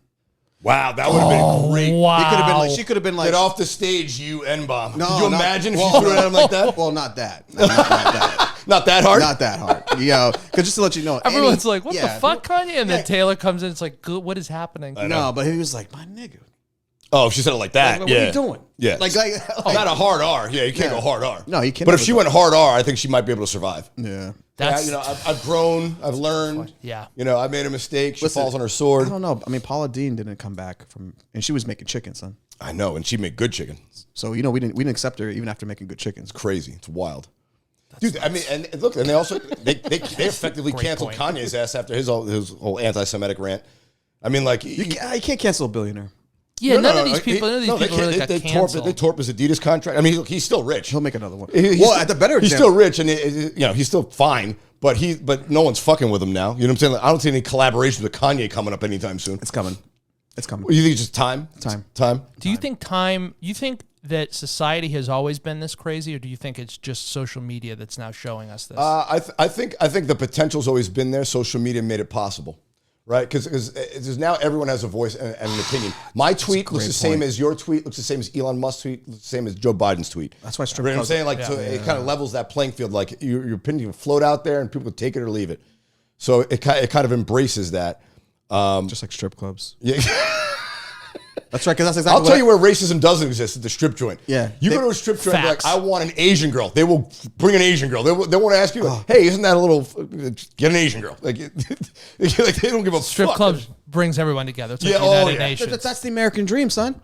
Speaker 1: Wow, that would have been great.
Speaker 3: Wow.
Speaker 2: She could have been like,
Speaker 1: get off the stage, you N-bomb.
Speaker 2: No,
Speaker 1: could you imagine if she threw it at him like that?
Speaker 2: Well, not that. Not that.
Speaker 1: Not that hard?
Speaker 2: Not that hard. Because just to let you know.
Speaker 3: Everyone's like, what the fuck, Kanye? And then Taylor comes in, it's like, what is happening?
Speaker 2: No, but he was like, my nigga.
Speaker 1: Oh, if she said it like that.
Speaker 2: What are you doing?
Speaker 1: Yeah.
Speaker 2: Like
Speaker 1: not a hard R. Yeah, you can't go hard R.
Speaker 2: No, you can't.
Speaker 1: But if she went hard R, I think she might be able to survive.
Speaker 2: Yeah.
Speaker 1: I've grown. I've learned.
Speaker 3: Yeah.
Speaker 1: I made a mistake. She falls on her sword.
Speaker 2: I don't know. I mean, Paula Deen didn't come back and she was making chicken, son.
Speaker 1: I know, and she made good chicken.
Speaker 2: So we didn't accept her even after making good chicken.
Speaker 1: It's crazy. It's wild. Dude, I mean, and look, and they also they effectively canceled Kanye's ass after his whole anti-Semitic rant. I mean, like
Speaker 2: you can't cancel a billionaire.
Speaker 3: Yeah, none of these people really got canceled.
Speaker 1: They tore up his Adidas contract. I mean, he's still rich.
Speaker 2: He'll make another one.
Speaker 1: At the better example, he's still rich, and he's still fine. But no one's fucking with him now. You know what I'm saying? Like, I don't see any collaborations with Kanye coming up anytime soon.
Speaker 2: It's coming.
Speaker 1: You think it's just time? Time.
Speaker 3: Do you think You think that society has always been this crazy, or do you think it's just social media that's now showing us this?
Speaker 1: I think the potential's always been there. Social media made it possible. Right, because now everyone has a voice and an opinion. My tweet looks the same as your tweet, looks the same as Elon Musk's tweet, looks the same as Joe Biden's tweet.
Speaker 2: That's why strip
Speaker 1: clubs. You know what I'm saying?
Speaker 2: Like,
Speaker 1: so it kind of levels that playing field. Like your opinion can float out there, and people can take it or leave it. So it kind of embraces that.
Speaker 2: Just like strip clubs.
Speaker 1: Yeah.
Speaker 2: That's right, because that's exactly
Speaker 1: I'll tell you where racism doesn't exist at the strip joint.
Speaker 2: Yeah.
Speaker 1: You go to a strip joint and be like, I want an Asian girl. They will bring an Asian girl. They won't ask you, like, hey, isn't that a little, get an Asian girl. Like they don't give a
Speaker 3: strip
Speaker 1: fuck.
Speaker 3: clubs brings everyone together. It's like the United Nations.
Speaker 2: That's the American dream, son.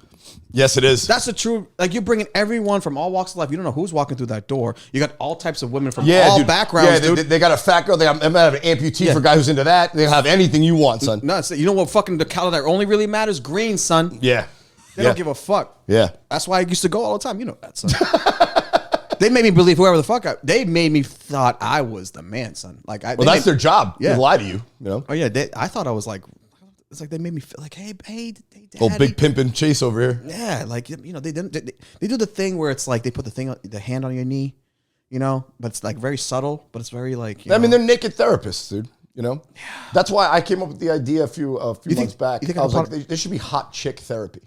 Speaker 1: Yes, it is.
Speaker 2: That's the true, like you're bringing everyone from all walks of life. You don't know who's walking through that door. You got all types of women from all backgrounds, dude.
Speaker 1: They got a fat girl. They might have an amputee for a guy who's into that. They have anything you want, son.
Speaker 2: No, you know what fucking the color that only really matters? Green, son.
Speaker 1: Yeah.
Speaker 2: They don't give a fuck.
Speaker 1: Yeah.
Speaker 2: That's why I used to go all the time. You know that, son. They made me believe whoever the fuck they made me thought I was the man, son. Like,
Speaker 1: that's their job. Yeah. They lie to you, you know?
Speaker 2: Oh, yeah. I thought I was like, it's like they made me feel like, hey, daddy.
Speaker 1: Old big pimpin' Chase over here.
Speaker 2: Yeah. Like, they do the thing where it's like they put the hand on your knee, but it's like very subtle, but it's very like,
Speaker 1: I mean, they're naked therapists, dude. Yeah. That's why I came up with the idea a few months back. I was like, there should be hot chick therapy.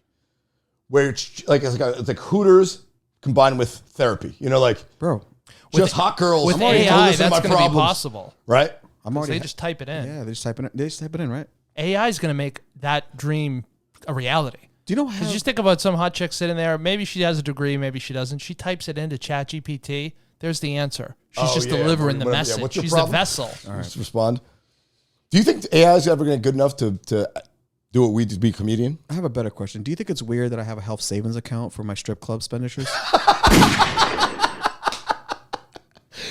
Speaker 1: Where it's like Hooters combined with therapy,
Speaker 2: bro,
Speaker 1: just hot girls.
Speaker 3: With AI, that's going to be possible,
Speaker 1: right?
Speaker 3: They just type it in.
Speaker 2: Yeah, they just type it in, right?
Speaker 3: AI is going to make that dream a reality.
Speaker 2: Do you know how?
Speaker 3: Just think about some hot chick sitting there. Maybe she has a degree, maybe she doesn't. She types it into ChatGPT. There's the answer. She's just delivering the message.
Speaker 1: What's your
Speaker 3: She's
Speaker 1: problem?
Speaker 3: the vessel.
Speaker 1: All right. Just respond. Do you think AI is ever going to get good enough to do what we do, be a comedian?
Speaker 2: I have a better question. Do you think it's weird that I have a health savings account for my strip club expenditures?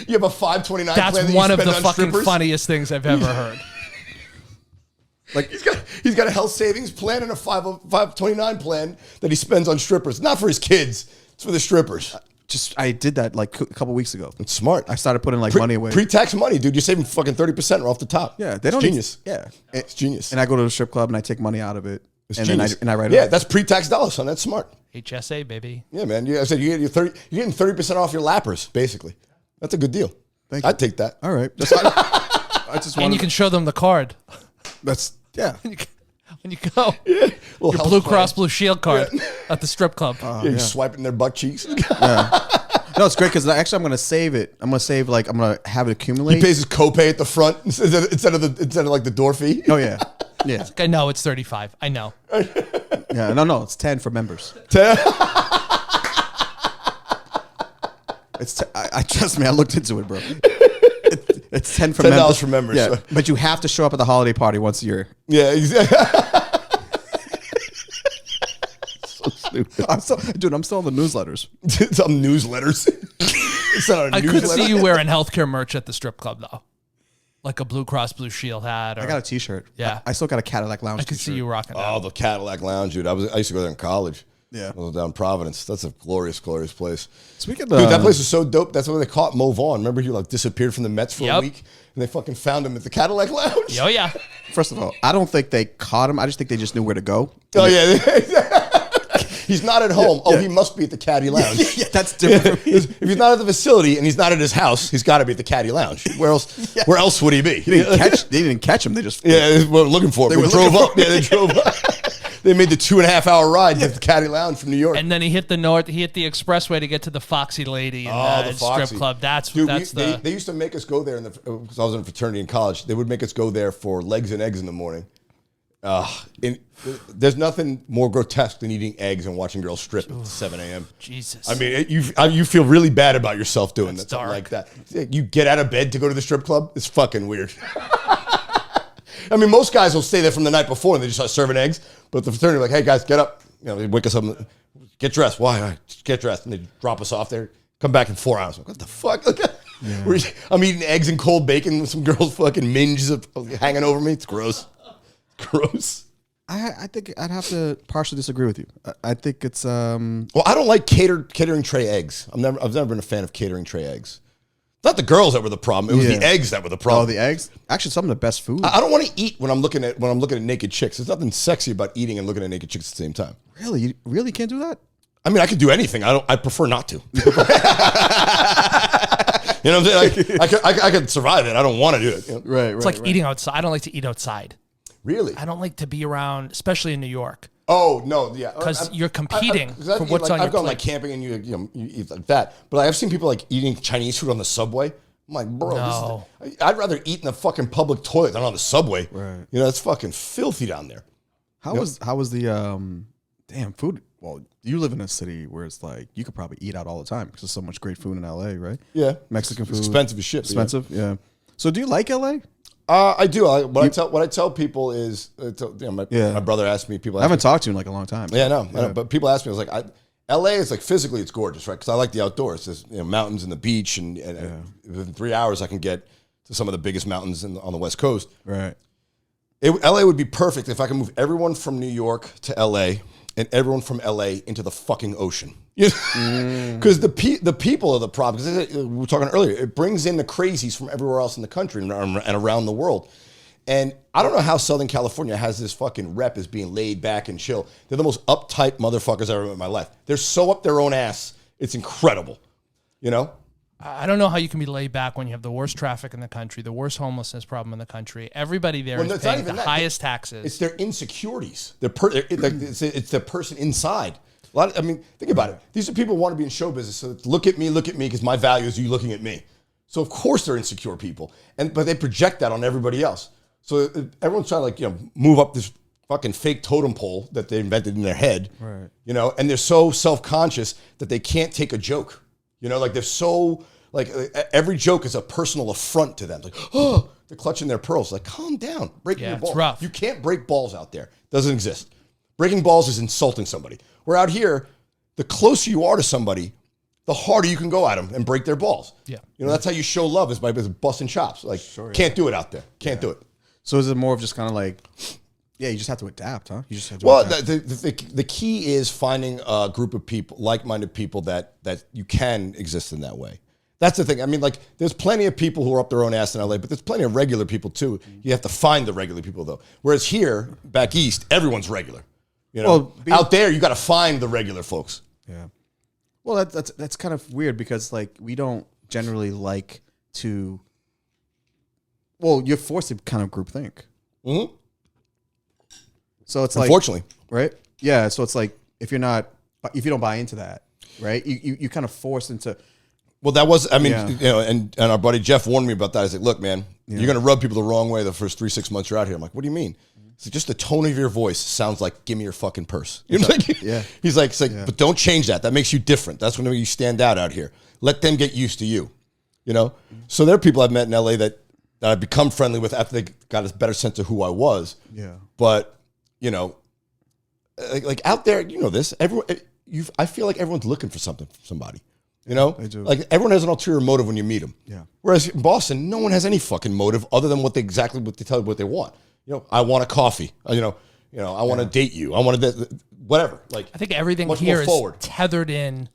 Speaker 1: You have a 529
Speaker 3: That's
Speaker 1: plan that
Speaker 3: one
Speaker 1: you
Speaker 3: of the
Speaker 1: spend on
Speaker 3: fucking
Speaker 1: strippers?
Speaker 3: funniest things I've ever heard.
Speaker 1: Like he's got a health savings plan and a 529 plan that he spends on strippers. Not for his kids. It's for the strippers.
Speaker 2: I did that like a couple weeks ago.
Speaker 1: It's smart.
Speaker 2: I started putting money away.
Speaker 1: Pre-tax money, dude. You're saving fucking 30% off the top.
Speaker 2: Yeah, they don't.
Speaker 1: Genius.
Speaker 2: It's
Speaker 1: genius.
Speaker 2: And I go to the strip club and I take money out of it.
Speaker 1: It's
Speaker 2: and
Speaker 1: genius.
Speaker 2: then I write it.
Speaker 1: Yeah, that's pre-tax dollars, son. That's smart.
Speaker 3: HSA, baby.
Speaker 1: Yeah, man. I said you're getting 30% off your lappers, basically. That's a good deal.
Speaker 2: Thank you.
Speaker 1: I'd take that.
Speaker 2: All right. I just
Speaker 3: and you can show them the card.
Speaker 2: That's Yeah.
Speaker 3: When you go, your Blue Cross Blue Shield card at the strip club.
Speaker 1: You're swiping their butt cheeks.
Speaker 2: No, it's great because actually I'm gonna save it. I'm gonna save I'm gonna have it accumulate.
Speaker 1: He pays his copay at the front instead of like the door fee.
Speaker 2: Oh yeah, yeah.
Speaker 3: I know it's 35. I know.
Speaker 2: Yeah, no, it's 10 for members.
Speaker 1: 10?
Speaker 2: I trust me. I looked into it, bro. It's 10 for
Speaker 1: $10
Speaker 2: members.
Speaker 1: for members.
Speaker 2: Yeah, but you have to show up at the holiday party once a year.
Speaker 1: Yeah, exactly. So stupid.
Speaker 2: I'm still on the newsletters.
Speaker 1: Some newsletters. It's not a
Speaker 3: I
Speaker 1: newsletter.
Speaker 3: could see you wearing healthcare merch at the strip club though, like a Blue Cross Blue Shield hat. Or,
Speaker 2: I got a T-shirt.
Speaker 3: Yeah.
Speaker 2: I still got a Cadillac Lounge.
Speaker 3: I could see you rocking that.
Speaker 1: Oh, the Cadillac Lounge, dude. I used to go there in college.
Speaker 2: Yeah.
Speaker 1: I was down in Providence. That's a glorious, glorious place.
Speaker 2: Speaking of
Speaker 1: Dude, that place was so dope. That's where they caught Mo Vaughn. Remember, he like disappeared from the Mets for a
Speaker 3: Yep.
Speaker 1: week, and they fucking found him at the Cadillac Lounge.
Speaker 3: Oh yeah.
Speaker 2: First of all, I don't think they caught him. I just think they just knew where to go.
Speaker 1: Oh yeah. He's not at home. Oh, he must be at the Caddy Lounge.
Speaker 2: Yeah, that's different.
Speaker 1: If he's not at the facility and he's not at his house, he's got to be at the Caddy Lounge. Where else? Where else would he be?
Speaker 2: They didn't catch him. They just
Speaker 1: Yeah, they were looking for him. They drove
Speaker 2: looking
Speaker 1: up. Yeah, they drove up. They made the 2.5-hour ride to the Caddy Lounge from New York.
Speaker 3: And then he hit the expressway to get to the Foxy Lady and
Speaker 1: the
Speaker 3: strip
Speaker 1: Foxy.
Speaker 3: club.
Speaker 1: Dude, they used to make us go there because I was in a fraternity in college. They would make us go there for legs and eggs in the morning. There's nothing more grotesque than eating eggs and watching girls strip at 7 a.m.
Speaker 3: Jesus.
Speaker 1: I mean, you feel really bad about yourself doing that, something
Speaker 3: dark.
Speaker 1: like that. You get out of bed to go to the strip club. It's fucking weird. I mean, most guys will stay there from the night before and they just start serving eggs. But the fraternity, like, hey guys, get up. They wake us up. Get dressed. Why? All right, just get dressed, and they drop us off there. Come back in 4 hours. Like, what the fuck? I'm eating eggs and cold bacon with some girls fucking minges hanging over me. It's gross. Gross.
Speaker 2: I think I'd have to partially disagree with you. I think it's
Speaker 1: Well, I don't like catering tray eggs. I've never been a fan of catering tray eggs. It's not the girls that were the problem. It was the eggs that were the problem.
Speaker 2: Oh, the eggs. Actually, some of the best food.
Speaker 1: I don't want to eat when I'm looking at naked chicks. There's nothing sexy about eating and looking at naked chicks at the same time.
Speaker 2: Really, you really can't do that.
Speaker 1: I mean, I could do anything. I prefer not to. You know what I'm saying? I could survive it. I don't want to do it. You know?
Speaker 2: Right.
Speaker 3: It's like eating outside. I don't like to eat outside.
Speaker 1: Really?
Speaker 3: I don't like to be around, especially in New York.
Speaker 1: Oh no, yeah.
Speaker 3: Because you're competing for
Speaker 1: I've
Speaker 3: what's on your
Speaker 1: I've gone
Speaker 3: plate.
Speaker 1: like camping and you eat like that, but I've seen people like eating Chinese food on the subway. I'm like, bro,
Speaker 3: No.
Speaker 1: I'd rather eat in the fucking public toilet than on the subway.
Speaker 2: Right.
Speaker 1: You know, it's fucking filthy down there.
Speaker 2: How was the damn food? Well, you live in a city where it's like you could probably eat out all the time because there's so much great food in LA, right?
Speaker 1: Yeah,
Speaker 2: Mexican food,
Speaker 1: it's expensive as shit.
Speaker 2: Expensive, yeah. So, do you like LA?
Speaker 1: I do. What I tell people is, my brother asked me.
Speaker 2: I haven't talked to you in like a long time.
Speaker 1: Yeah, I know. But people ask me, I was like, LA is like physically it's gorgeous, right? Because I like the outdoors. There's mountains and the beach, and within 3 hours I can get to some of the biggest mountains on the West Coast.
Speaker 2: Right.
Speaker 1: LA would be perfect if I could move everyone from New York to LA and everyone from LA into the fucking ocean. Because the people are the problem. Because we were talking earlier, it brings in the crazies from everywhere else in the country and around the world. And I don't know how Southern California has this fucking rep as being laid back and chill. They're the most uptight motherfuckers I've ever met in my life. They're so up their own ass. It's incredible. You know?
Speaker 3: I don't know how you can be laid back when you have the worst traffic in the country, the worst homelessness problem in the country. Everybody there is paying the highest taxes.
Speaker 1: It's their insecurities. It's the person inside. Think about it. These are people who want to be in show business. So it's look at me, because my value is you looking at me. So of course they're insecure people, but they project that on everybody else. So everyone's trying to move up this fucking fake totem pole that they invented in their head.
Speaker 2: Right.
Speaker 1: And they're so self-conscious that they can't take a joke. They're so every joke is a personal affront to them. Like, oh, they're clutching their pearls. Like, calm down, breaking your balls.
Speaker 3: It's rough.
Speaker 1: You can't break balls out there. Doesn't exist. Breaking balls is insulting somebody. We're out here, the closer you are to somebody, the harder you can go at them and break their balls.
Speaker 3: Yeah.
Speaker 1: That's how you show love is by busting chops. Like, can't do it out there. Can't do it.
Speaker 2: So is it more of just kind of like, you just have to adapt, huh? You just have to adapt.
Speaker 1: The key is finding a group of people, like-minded people that you can exist in that way. That's the thing. I mean, there's plenty of people who are up their own ass in LA, but there's plenty of regular people too. You have to find the regular people though. Whereas here, back east, everyone's regular. Out there, you got to find the regular folks.
Speaker 2: Yeah. Well, that's kind of weird because we don't generally like to. Well, you're forced to kind of group think.
Speaker 1: Mm-hmm.
Speaker 2: So it's like,
Speaker 1: unfortunately,
Speaker 2: right? Yeah. So it's like if you don't buy into that, right? You kind of forced into.
Speaker 1: Well, that was, I mean, and our buddy Jeff warned me about that. I was like, look, man, you're going to rub people the wrong way the first 3-6 months you're out here. I'm like, what do you mean? So just the tone of your voice sounds like, give me your fucking purse. You know,
Speaker 2: Yeah.
Speaker 1: He's like, but don't change that. That makes you different. That's when you stand out here. Let them get used to you, you know? So there are people I've met in LA that I've become friendly with after they got a better sense of who I was.
Speaker 2: Yeah.
Speaker 1: But, you know, like out there, you know this, I feel like everyone's looking for something from somebody. You know, like everyone has an ulterior motive when you meet them.
Speaker 2: Yeah.
Speaker 1: Whereas in Boston, no one has any fucking motive other than what they tell you what they want. You know, I want a coffee. You know, I want to date you. I want to whatever. Like
Speaker 3: I think everything here is tethered in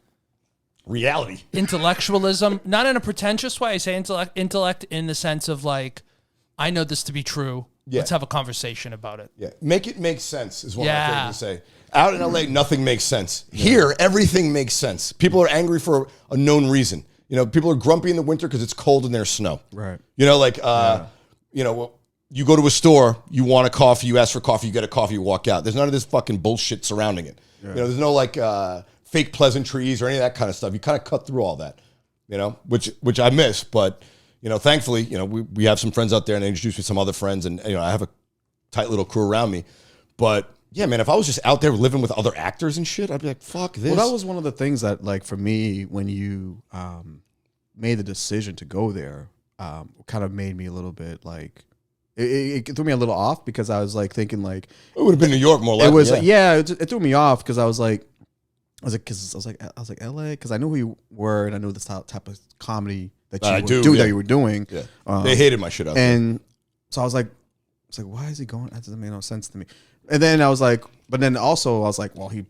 Speaker 1: reality,
Speaker 3: intellectualism, not in a pretentious way. I say intellect in the sense of like, I know this to be true. Yeah. Let's have a conversation about it.
Speaker 1: Yeah, make it make sense is what I'm trying to say. Out in LA, nothing makes sense. Here, everything makes sense. People are angry for a known reason. You know, people are grumpy in the winter because it's cold and there's snow.
Speaker 2: Right.
Speaker 1: You know, like, you know, you go to a store, you want a coffee, you ask for coffee, you get a coffee, you walk out. There's none of this fucking bullshit surrounding it. Yeah. You know, there's no like fake pleasantries or any of that kind of stuff. You kind of cut through all that, you know, which I miss. But, you know, thankfully, you know, we have some friends out there and they introduced me to some other friends and, you know, I have a tight little crew around me. But, yeah, man, if I was just out there living with other actors and shit, I'd be like, fuck this.
Speaker 2: Well, that was one of the things that, like, for me, when you made the decision to go there, kind of made me a little bit, like, it threw me a little off because I was, like, thinking, like...
Speaker 1: It would have been New York more likely.
Speaker 2: It was, it threw me off because I was like, LA? Because I knew who you were and I knew this type of comedy that you were doing.
Speaker 1: Yeah. They hated my shit out
Speaker 2: and there. So I was like, why is he going? That doesn't make no sense to me. And then I was like, but then also I was like, well, he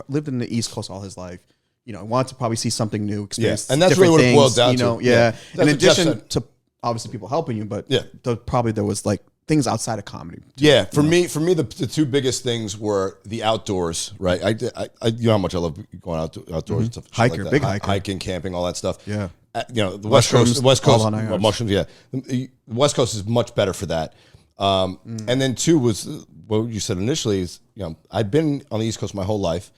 Speaker 2: lived in the East Coast all his life. You know, wanted to probably see something new, experience.
Speaker 1: Yeah. And that's really what it boils down
Speaker 2: to. Yeah. In addition to obviously people helping you, but there was like things outside of comedy.
Speaker 1: Yeah. For me, the two biggest things were the outdoors, right? I you know how much I love going outdoors and stuff.
Speaker 2: Hiker,
Speaker 1: like
Speaker 2: big hiker.
Speaker 1: Hiking, camping, all that stuff.
Speaker 2: Yeah.
Speaker 1: You know, the West Coast, mushrooms, yeah. The West Coast is much better for that. And then two was what you said initially is, you know, I'd been on the East Coast my whole life,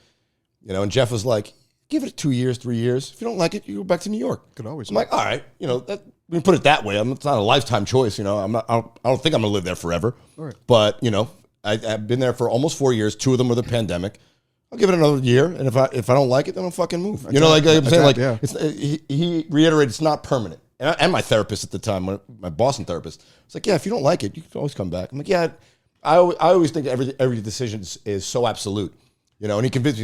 Speaker 1: you know, and Jeff was like, give it 2 years, 3 years. If you don't like it, you go back to New York.
Speaker 2: Could always.
Speaker 1: I'm like, all right, you know, we put it that way. It's not a lifetime choice, you know. I don't think I'm gonna live there forever. Right. But you know, I've been there for almost 4 years. 2 of them were the pandemic. I'll give it another year, and if I don't like it, then I'll fucking move. You know, like I'm saying, like he reiterated, it's not permanent. And my therapist at the time, my Boston therapist, was like, yeah, if you don't like it, you can always come back. I'm like, yeah, I always think every decision is so absolute, you know. And he convinced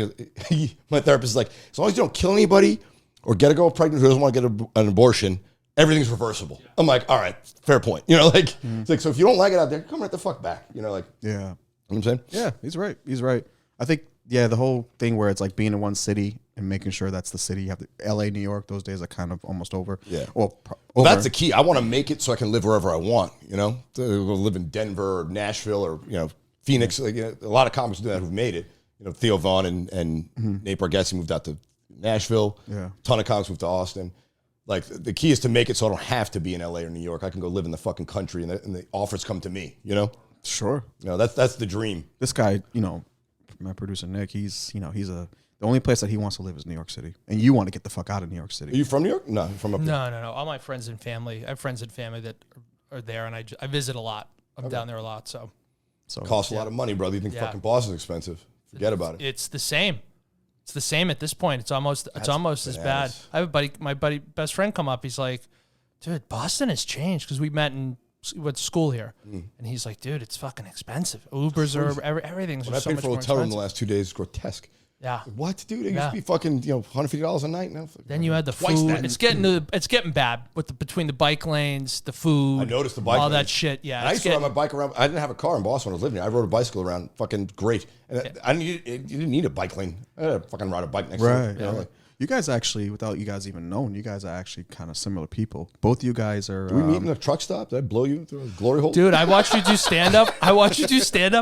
Speaker 1: me. My therapist is like, as long as you don't kill anybody or get a girl pregnant who doesn't want to get an abortion, everything's reversible. Yeah. I'm like, all right, fair point. You know, like, it's like, so if you don't like it out there, come right the fuck back. You know, like,
Speaker 2: yeah.
Speaker 1: You know what I'm saying?
Speaker 2: Yeah, he's right. He's right. I think, the whole thing where it's like being in one city and making sure that's the city. You have LA, New York, those days are kind of almost over.
Speaker 1: Yeah. Well, that's the key. I want to make it so I can live wherever I want, you know, to live in Denver or Nashville or, you know, Phoenix. Like, you know, a lot of comics do that who've made it. You know, Theo Vaughn and Nate Bargatze moved out to Nashville. Yeah. A ton of comics moved to Austin. Like, the key is to make it so I don't have to be in LA or New York. I can go live in the fucking country and the offers come to me, you know?
Speaker 2: Sure.
Speaker 1: You know, that's the dream.
Speaker 2: This guy, you know, my producer Nick, the only place that he wants to live is New York City, and you want to get the fuck out of New York City.
Speaker 1: Are you from New York? No, from up there.
Speaker 3: No. All my friends and family, I have friends and family that are there, and I visit a lot. I'm down there a lot, so
Speaker 1: costs a lot of money, brother. You think fucking Boston's expensive? Forget about it.
Speaker 3: It's the same. It's the same at this point. It's almost as bad. I have my best friend come up. He's like, dude, Boston has changed because we went to school here, and he's like, dude, it's fucking expensive. Ubers everything's
Speaker 1: what
Speaker 3: so much more expensive.
Speaker 1: I paid for a hotel room the last 2 days is grotesque.
Speaker 3: Yeah.
Speaker 1: What, dude? It used to be fucking, you know, $150 a night now.
Speaker 3: Then you had the food. It's getting bad between the bike lanes, the food.
Speaker 1: I noticed the bike lanes.
Speaker 3: All that shit. Yeah.
Speaker 1: And I used to ride my bike around. I didn't have a car in Boston when I was living here. I rode a bicycle around. Fucking great. And you didn't need a bike lane. I had to fucking ride a bike next to it. You know, like,
Speaker 2: you guys actually, without you guys even knowing, you guys are actually kind of similar people. Both you guys are.
Speaker 1: Do we meet in a truck stop? Did I blow you through a glory hole?
Speaker 3: Dude, I watched you do stand-up.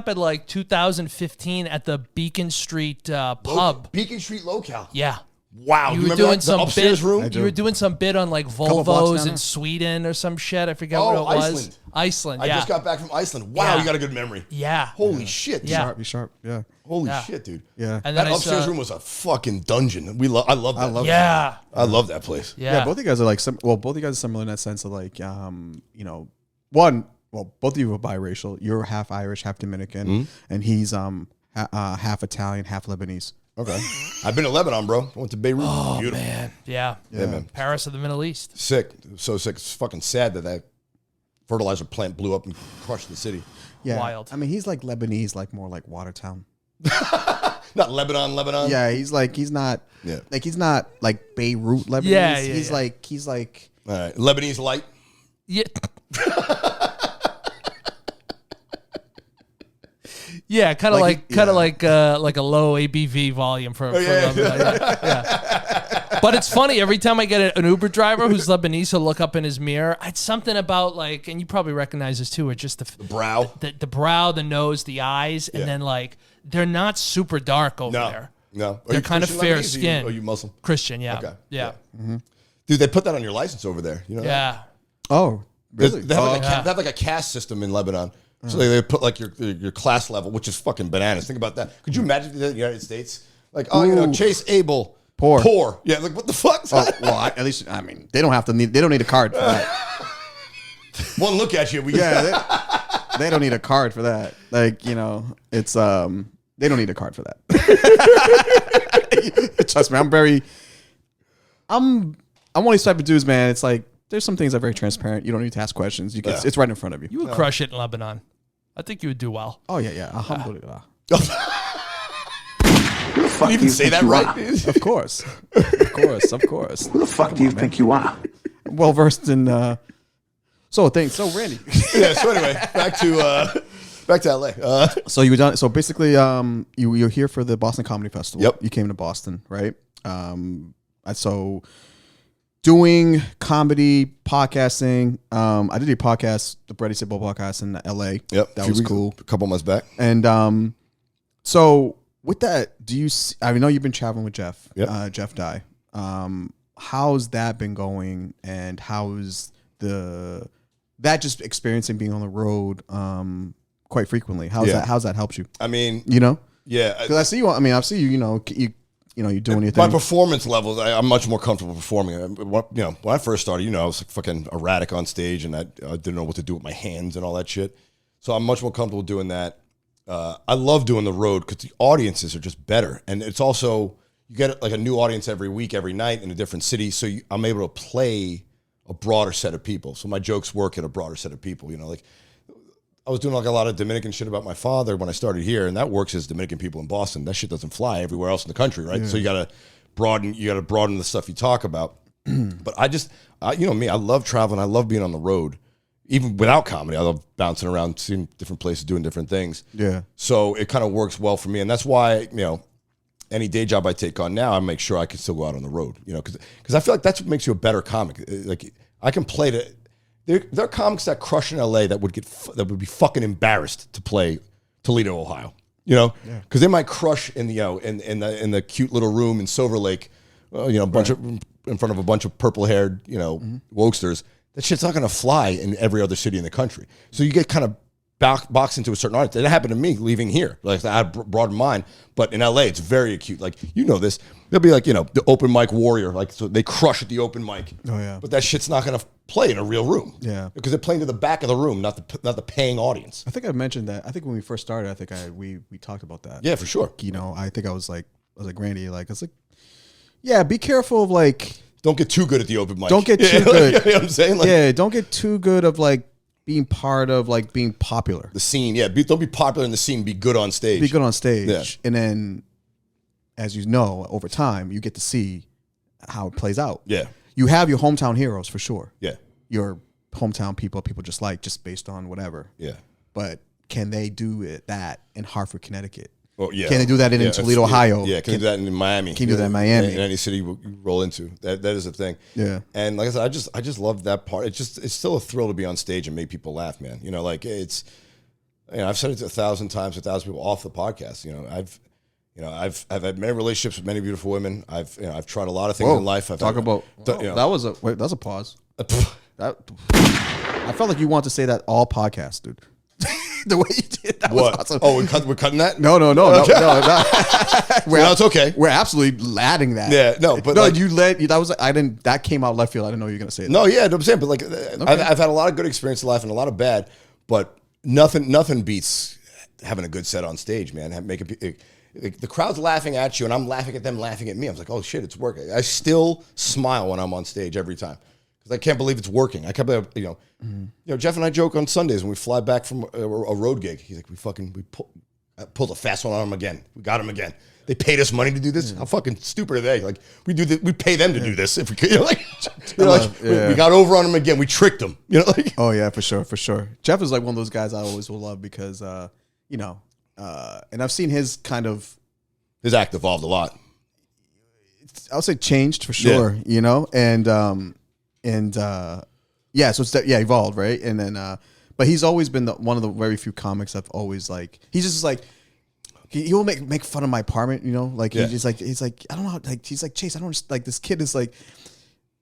Speaker 3: At like 2015 at the Beacon Street pub.
Speaker 1: Beacon Street Locale.
Speaker 3: Yeah.
Speaker 1: Wow,
Speaker 3: You were
Speaker 1: remember
Speaker 3: doing
Speaker 1: that?
Speaker 3: some
Speaker 1: The upstairs
Speaker 3: bit.
Speaker 1: room?
Speaker 3: You were doing some bit on like
Speaker 2: blocks
Speaker 3: Volvos
Speaker 2: down
Speaker 3: in
Speaker 2: there.
Speaker 3: Sweden or some shit. I forget
Speaker 1: Oh,
Speaker 3: what it was.
Speaker 1: Iceland.
Speaker 3: Iceland.
Speaker 1: I
Speaker 3: Yeah.
Speaker 1: just got back from Iceland. Wow,
Speaker 3: Yeah.
Speaker 1: you got a good memory.
Speaker 3: Yeah.
Speaker 1: Holy shit. dude.
Speaker 3: Yeah.
Speaker 2: Be sharp. Yeah.
Speaker 1: Holy
Speaker 3: Yeah.
Speaker 1: shit, dude.
Speaker 2: Yeah.
Speaker 3: And
Speaker 1: That
Speaker 3: then I
Speaker 1: upstairs
Speaker 3: saw,
Speaker 1: room was a fucking dungeon. I love that.
Speaker 3: Yeah.
Speaker 1: I love that place.
Speaker 3: Yeah.
Speaker 2: Yeah, both of you guys are like both of you guys are similar in that sense of like, both of you are biracial. You're half Irish, half Dominican, and he's half Italian, half Lebanese.
Speaker 1: Okay. I've been to Lebanon, bro. I went to Beirut.
Speaker 3: Oh,
Speaker 1: Beautiful.
Speaker 3: man. Yeah.
Speaker 1: Yeah, man.
Speaker 3: Paris of the Middle East.
Speaker 1: Sick. So sick. It's fucking sad that fertilizer plant blew up and crushed the city.
Speaker 2: Yeah,
Speaker 3: Wild.
Speaker 2: I mean, he's like Lebanese, like more like Watertown.
Speaker 1: Not Lebanon.
Speaker 2: Yeah, he's not like Beirut Lebanese.
Speaker 3: Yeah,
Speaker 2: he's
Speaker 1: All right. Lebanese light.
Speaker 3: Yeah. Yeah, kind of like a low ABV volume for
Speaker 1: yeah.
Speaker 3: Lebanon. Yeah. But it's funny, every time I get an Uber driver who's Lebanese, he'll look up in his mirror. It's something about like, and you probably recognize this too, it's just
Speaker 1: The brow.
Speaker 3: the brow, the nose, the eyes, and then like they're not super dark over there.
Speaker 1: No. Are
Speaker 3: They're
Speaker 1: you
Speaker 3: kind of
Speaker 1: Christian
Speaker 3: fair
Speaker 1: Lebanese?
Speaker 3: skinned.
Speaker 1: Are you Muslim?
Speaker 3: Christian, yeah.
Speaker 1: Okay.
Speaker 3: Yeah.
Speaker 1: Dude, they put that on your license over there. You know that?
Speaker 3: Yeah.
Speaker 2: Oh, really?
Speaker 1: They have like a caste system in Lebanon. So they put like your class level, which is fucking bananas. Think about that. Could you imagine in the United States? Like, Chase Abel. Poor. Yeah, like what the fuck?
Speaker 2: At least they don't need a card for that.
Speaker 1: One look at you.
Speaker 2: They don't need a card for that. Like, it's they don't need a card for that. Trust me, I'm one of these type of dudes, man. It's like there's some things that are very transparent. You don't need to ask questions. It's right in front of you.
Speaker 3: You would crush it in Lebanon. I think you would do well.
Speaker 2: Oh yeah. Alhamdulillah.
Speaker 1: You didn't even say that right, dude.
Speaker 2: Of course. Of course.
Speaker 4: Who the fuck do you think you are?
Speaker 2: Well versed in So Randy.
Speaker 1: Yeah, so anyway, back to LA.
Speaker 2: So you were done. So basically, you're here for the Boston Comedy Festival.
Speaker 1: Yep.
Speaker 2: You came to Boston, right? So doing comedy, podcasting. I did a podcast, the Brady Sitbo podcast in LA.
Speaker 1: Yep.
Speaker 2: That was cool.
Speaker 1: A couple months back.
Speaker 2: And so with that, I know you've been traveling with Jeff.
Speaker 1: Yep.
Speaker 2: Jeff Dye. How's that been going? And how's that just experiencing being on the road quite frequently? How's that helped you?
Speaker 1: I mean,
Speaker 2: Yeah,
Speaker 1: yeah.
Speaker 2: because I see you. I mean, I see you. You're doing your thing.
Speaker 1: My performance levels, I'm much more comfortable performing. When I first started, I was like fucking erratic on stage, and I didn't know what to do with my hands and all that shit. So I'm much more comfortable doing that. I love doing the road because the audiences are just better, and it's also you get like a new audience every week, every night in a different city. So I'm able to play a broader set of people. So my jokes work at a broader set of people. Like I was doing like a lot of Dominican shit about my father when I started here, and that works as Dominican people in Boston. That shit doesn't fly everywhere else in the country, right? Yeah. So you gotta broaden the stuff you talk about. But me, I love traveling. I love being on the road. Even without comedy, I love bouncing around, seeing different places, doing different things. Yeah. So it kind of works well for me, and that's why any day job I take on now, I make sure I can still go out on the road. Because I feel like that's what makes you a better comic. Like I can play to. There are comics that crush in LA that would be fucking embarrassed to play Toledo, Ohio. Because they might crush in the cute little room in Silver Lake, in front of a bunch of purple haired wokesters. That shit's not going to fly in every other city in the country. So you get kind of boxed into a certain audience. That happened to me leaving here. Like I had broad mind, but in LA it's very acute. Like this, they'll be like the open mic warrior. Like so they crush at the open mic. Oh yeah. But that shit's not going to play in a real room. Yeah. Because they're playing to the back of the room, not the paying audience.
Speaker 2: I think I mentioned that. I think when we first started, we talked about that.
Speaker 1: Yeah, for sure.
Speaker 2: I think I was like Randy, yeah, be careful of like.
Speaker 1: Don't get too good at the open mic.
Speaker 2: Don't get too good.
Speaker 1: You know what I'm saying?
Speaker 2: Don't get too good of being part of being popular.
Speaker 1: The scene, yeah. Don't be popular in the scene. Be good on stage.
Speaker 2: Be good on stage.
Speaker 1: Yeah.
Speaker 2: And then, as you know, over time, you get to see how it plays out.
Speaker 1: Yeah.
Speaker 2: You have your hometown heroes for sure.
Speaker 1: Yeah.
Speaker 2: Your hometown people just based on whatever.
Speaker 1: Yeah.
Speaker 2: But can they do that in Hartford, Connecticut?
Speaker 1: Oh, yeah.
Speaker 2: Can they do that in Toledo, Ohio?
Speaker 1: Yeah, can they do that in Miami?
Speaker 2: Can you do that in Miami?
Speaker 1: In any city you roll into. That is a thing. Yeah. And like I said, I just love that part. It's still a thrill to be on stage and make people laugh, man. I've said it 1,000 times, 1,000 people off the podcast. You know, I've had many relationships with many beautiful women. I've tried a lot of things in life.
Speaker 2: That was a pause. I felt like you want to say that all podcasts, dude. The way you did that was awesome.
Speaker 1: Oh, we're cutting that?
Speaker 2: No.
Speaker 1: It's okay.
Speaker 2: We're absolutely adding that.
Speaker 1: Yeah, no, but
Speaker 2: that came out left field. I didn't know you were gonna say that.
Speaker 1: No, yeah, I'm saying, but like I've had a lot of good experience in life and a lot of bad, but nothing beats having a good set on stage, man. The crowd's laughing at you, and I'm laughing at them, laughing at me. I was like, oh shit, it's working. I still smile when I'm on stage every time because I can't believe it's working. I can't believe, you know, Jeff and I joke on Sundays when we fly back from a road gig. He's like, we pulled a fast one on him again. We got him again. They paid us money to do this. How fucking stupid are they? Like we pay them to do this if we could. We got over on him again. We tricked them. You know, like
Speaker 2: oh yeah, for sure. Jeff is like one of those guys I always will love because you know, and I've seen his kind of
Speaker 1: his act evolved a lot.
Speaker 2: I would say changed for sure. Yeah. You know, yeah, so it's evolved, right? And then, but he's always been one of the very few comics I've always like. He's just like he will make fun of my apartment, you know, like he's like I don't know, like he's like Chase, I don't like this kid is like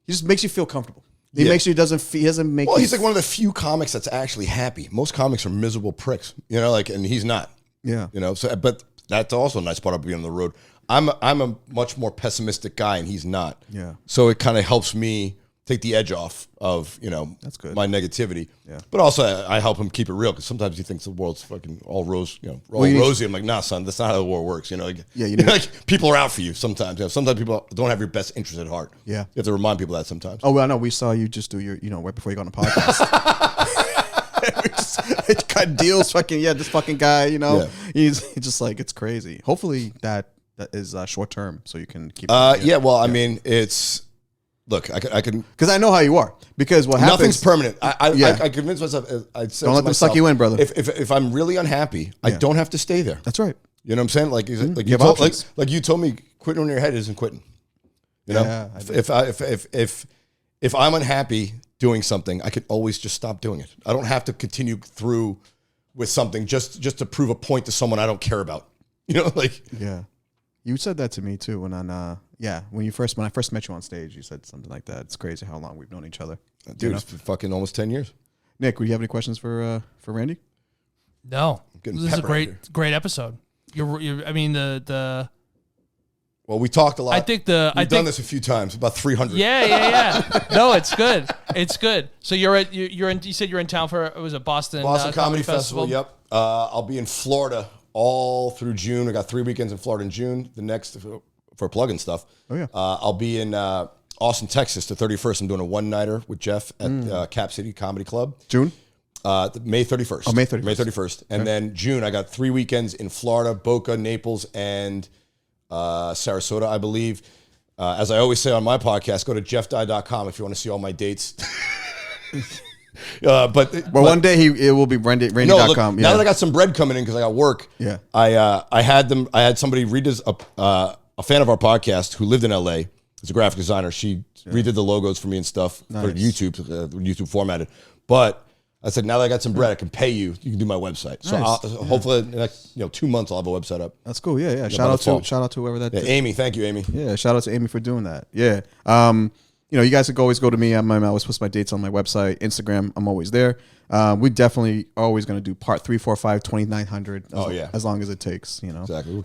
Speaker 2: he just makes you feel comfortable. He makes you he doesn't make.
Speaker 1: Well, he's like one of the few comics that's actually happy. Most comics are miserable pricks, you know, like, and he's not.
Speaker 2: Yeah,
Speaker 1: you know. So, but that's also a nice part of being on the road. I'm a much more pessimistic guy, and he's not.
Speaker 2: Yeah.
Speaker 1: So it kind of helps me take the edge off of, you know,
Speaker 2: that's good.
Speaker 1: My negativity.
Speaker 2: Yeah.
Speaker 1: But also I help him keep it real because sometimes he thinks the world's fucking all rose, you know, all rosy. I'm like, nah, son, that's not how the war works. You know, like,
Speaker 2: yeah,
Speaker 1: like people are out for you sometimes. You know, sometimes people don't have your best interest at heart.
Speaker 2: Yeah.
Speaker 1: You have to remind people that sometimes.
Speaker 2: Oh, well, I know we saw you just do your, you know, right before you got on the podcast. It cut deals, fucking this fucking guy, you know, he's just like, it's crazy. Hopefully that is short term, so you can keep.
Speaker 1: I mean, it's. Look, I can
Speaker 2: because I know how you are. Because what happens,
Speaker 1: nothing's permanent. I convince myself.
Speaker 2: Don't let them suck you in, brother.
Speaker 1: If I'm really unhappy, I don't have to stay there.
Speaker 2: That's right.
Speaker 1: You know what I'm saying? Like you told me, quitting on your head isn't quitting. You know, if I'm unhappy doing something, I could always just stop doing it. I don't have to continue through with something just to prove a point to someone I don't care about. You know, like
Speaker 2: you said that to me too when when I first met you on stage, you said something like that. It's crazy how long we've known each other.
Speaker 1: Dude, it's been fucking almost 10 years.
Speaker 2: Nick, would you have any questions for Randy?
Speaker 3: No. This is a great episode. I mean the
Speaker 1: well, we talked a lot.
Speaker 3: I think
Speaker 1: we've done this a few times, about 300.
Speaker 3: Yeah. No, it's good. It's good. So you said you're in town for Boston
Speaker 1: Comedy Festival. Yep. I'll be in Florida all through June. I got 3 weekends in Florida in June. The next for plug-in stuff.
Speaker 2: Oh yeah.
Speaker 1: I'll be in Austin, Texas, the 31st. I'm doing a one-nighter with Jeff at Cap City Comedy Club.
Speaker 2: June?
Speaker 1: May 31st.
Speaker 2: Oh, May 31st.
Speaker 1: May 31st. And then June, I got 3 weekends in Florida, Boca, Naples, and Sarasota, I believe. As I always say on my podcast, go to jeffdye.com if you want to see all my dates. But
Speaker 2: one day it will be Randy.com.
Speaker 1: No, look, now that I got some bread coming in because I got work, I had somebody a fan of our podcast who lived in LA. It's a graphic designer. She redid the logos for me and stuff for YouTube formatted. But I said, now that I got some bread, I can pay you. You can do my website. So hopefully, in the next 2 months, I'll have a website up.
Speaker 2: That's cool. Yeah. Shout out to whoever that.
Speaker 1: Yeah, Amy. Thank you, Amy.
Speaker 2: Yeah. Shout out to Amy for doing that. Yeah. You guys can always go to me. I always post my dates on my website, Instagram. I'm always there. We definitely are always going to do part 3, 4, 5, 2900. As long as it takes. You know.
Speaker 1: Exactly.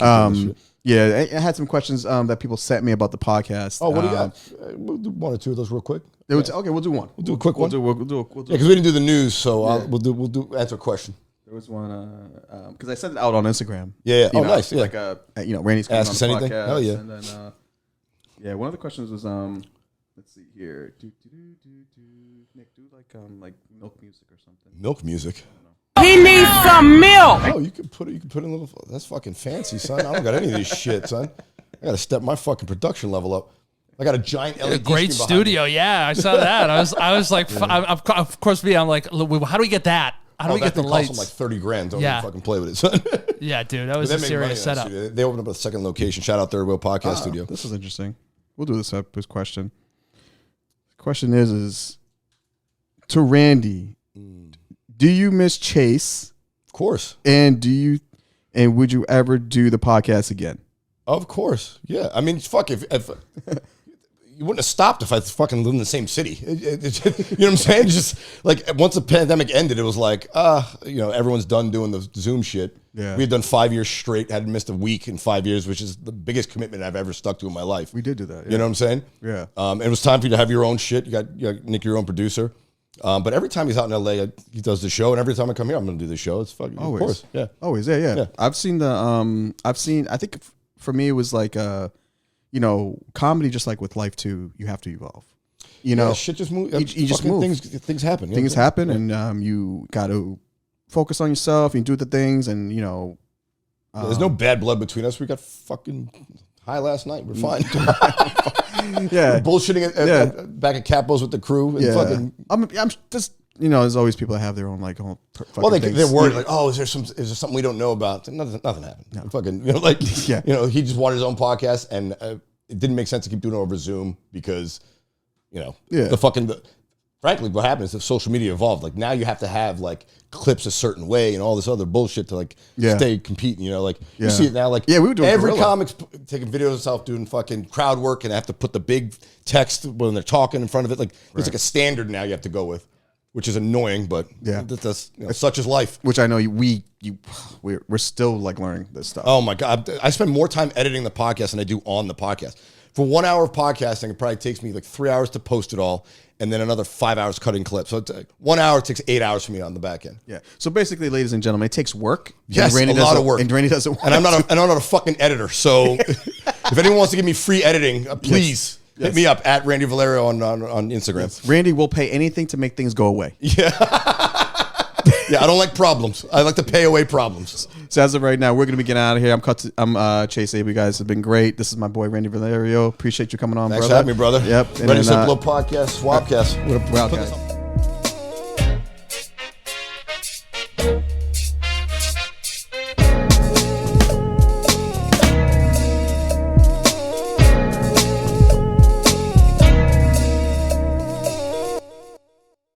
Speaker 2: I had some questions that people sent me about the podcast.
Speaker 1: Oh, what do you got? We'll do one or two of those real quick.
Speaker 2: Okay, we'll do one.
Speaker 1: We'll do a quick one.
Speaker 2: We'll do.
Speaker 1: Yeah, because we didn't do the news, so we'll answer a question.
Speaker 2: There was one because I sent it out on Instagram.
Speaker 1: Yeah. Nice. Yeah.
Speaker 2: Like Randy's coming
Speaker 1: ask us anything. Hell yeah.
Speaker 2: And then one of the questions was let's see here. Nick, do like milk music or something.
Speaker 1: Milk music.
Speaker 4: He needs some milk.
Speaker 1: Oh, you can put in a little. That's fucking fancy, son. I don't got any of this shit, son. I got to step my fucking production level up. I got a giant LED.
Speaker 3: Great studio, yeah. I saw that. I was like, of course, I'm like, how do we get that? How do we get the lights?
Speaker 1: That cost them like $30,000. Don't even fucking play with it, son.
Speaker 3: Yeah, dude, that was a serious setup.
Speaker 1: They opened up a second location. Shout out their Real Podcast Studio.
Speaker 2: This is interesting. We'll do this question. The question is to Randy. Do you miss Chase?
Speaker 1: Of course.
Speaker 2: And would you ever do the podcast again?
Speaker 1: Of course. Yeah. I mean, fuck, if you wouldn't have stopped if I fucking lived in the same city. You know what I'm saying? Just like once the pandemic ended, it was like, everyone's done doing the Zoom shit.
Speaker 2: Yeah.
Speaker 1: We had done 5 years straight, hadn't missed a week in 5 years, which is the biggest commitment I've ever stuck to in my life.
Speaker 2: We did do that. Yeah.
Speaker 1: You know what I'm saying?
Speaker 2: Yeah.
Speaker 1: It was time for you to have your own shit. You got Nick, your own producer. But every time he's out in LA, he does the show, and every time I come here, I'm going to do the show. It's fucking,
Speaker 2: Always.
Speaker 1: Of course. Yeah.
Speaker 2: Always. Yeah. I've seen I think for me, it was like, comedy, just like with life too, you have to evolve.
Speaker 1: Shit just moves.
Speaker 2: You just move.
Speaker 1: Things happen.
Speaker 2: Things happen, and you got to focus on yourself. You do the things, and
Speaker 1: there's no bad blood between us. We got fucking high last night. We're fine.
Speaker 2: Yeah,
Speaker 1: we're bullshitting back at Capo's with the crew. And fucking,
Speaker 2: I'm just there's always people that have their own like own.
Speaker 1: They're worried like, oh, is there something we don't know about? Nothing happened. No. Fucking, he just wanted his own podcast, and it didn't make sense to keep doing it over Zoom because, frankly, what happened is that social media evolved. Like now you have to have like clips a certain way and all this other bullshit to stay competing. You see it now. Like
Speaker 2: we were doing
Speaker 1: every
Speaker 2: Gorilla.
Speaker 1: comic's taking videos of himself doing fucking crowd work, and they have to put the big text when they're talking in front of it. Like it's like a standard now you have to go with, which is annoying, but that's such is life.
Speaker 2: Which I know we're still like learning this stuff.
Speaker 1: Oh my God. I spend more time editing the podcast than I do on the podcast. For 1 hour of podcasting, it probably takes me like 3 hours to post it all, and then another 5 hours cutting clips. So it's 1 hour takes 8 hours for me on the back end.
Speaker 2: Yeah. So basically, ladies and gentlemen, it takes work.
Speaker 1: Yes, a lot of work.
Speaker 2: And Randy doesn't want
Speaker 1: and I'm not a fucking editor. So if anyone wants to give me free editing, please hit me up at Randy Valerio on Instagram.
Speaker 2: Yes. Randy will pay anything to make things go away.
Speaker 1: Yeah, I don't like problems. I like to pay away problems.
Speaker 2: So as of right now, we're going to be getting out of here. I'm Chase Abel. You guys have been great. This is my boy, Randy Valerio. Appreciate you coming on,
Speaker 1: Thanks
Speaker 2: brother.
Speaker 1: for having me, brother.
Speaker 2: Yep.
Speaker 1: Ready Simple Podcast, Swapcast.
Speaker 2: We're out, guys.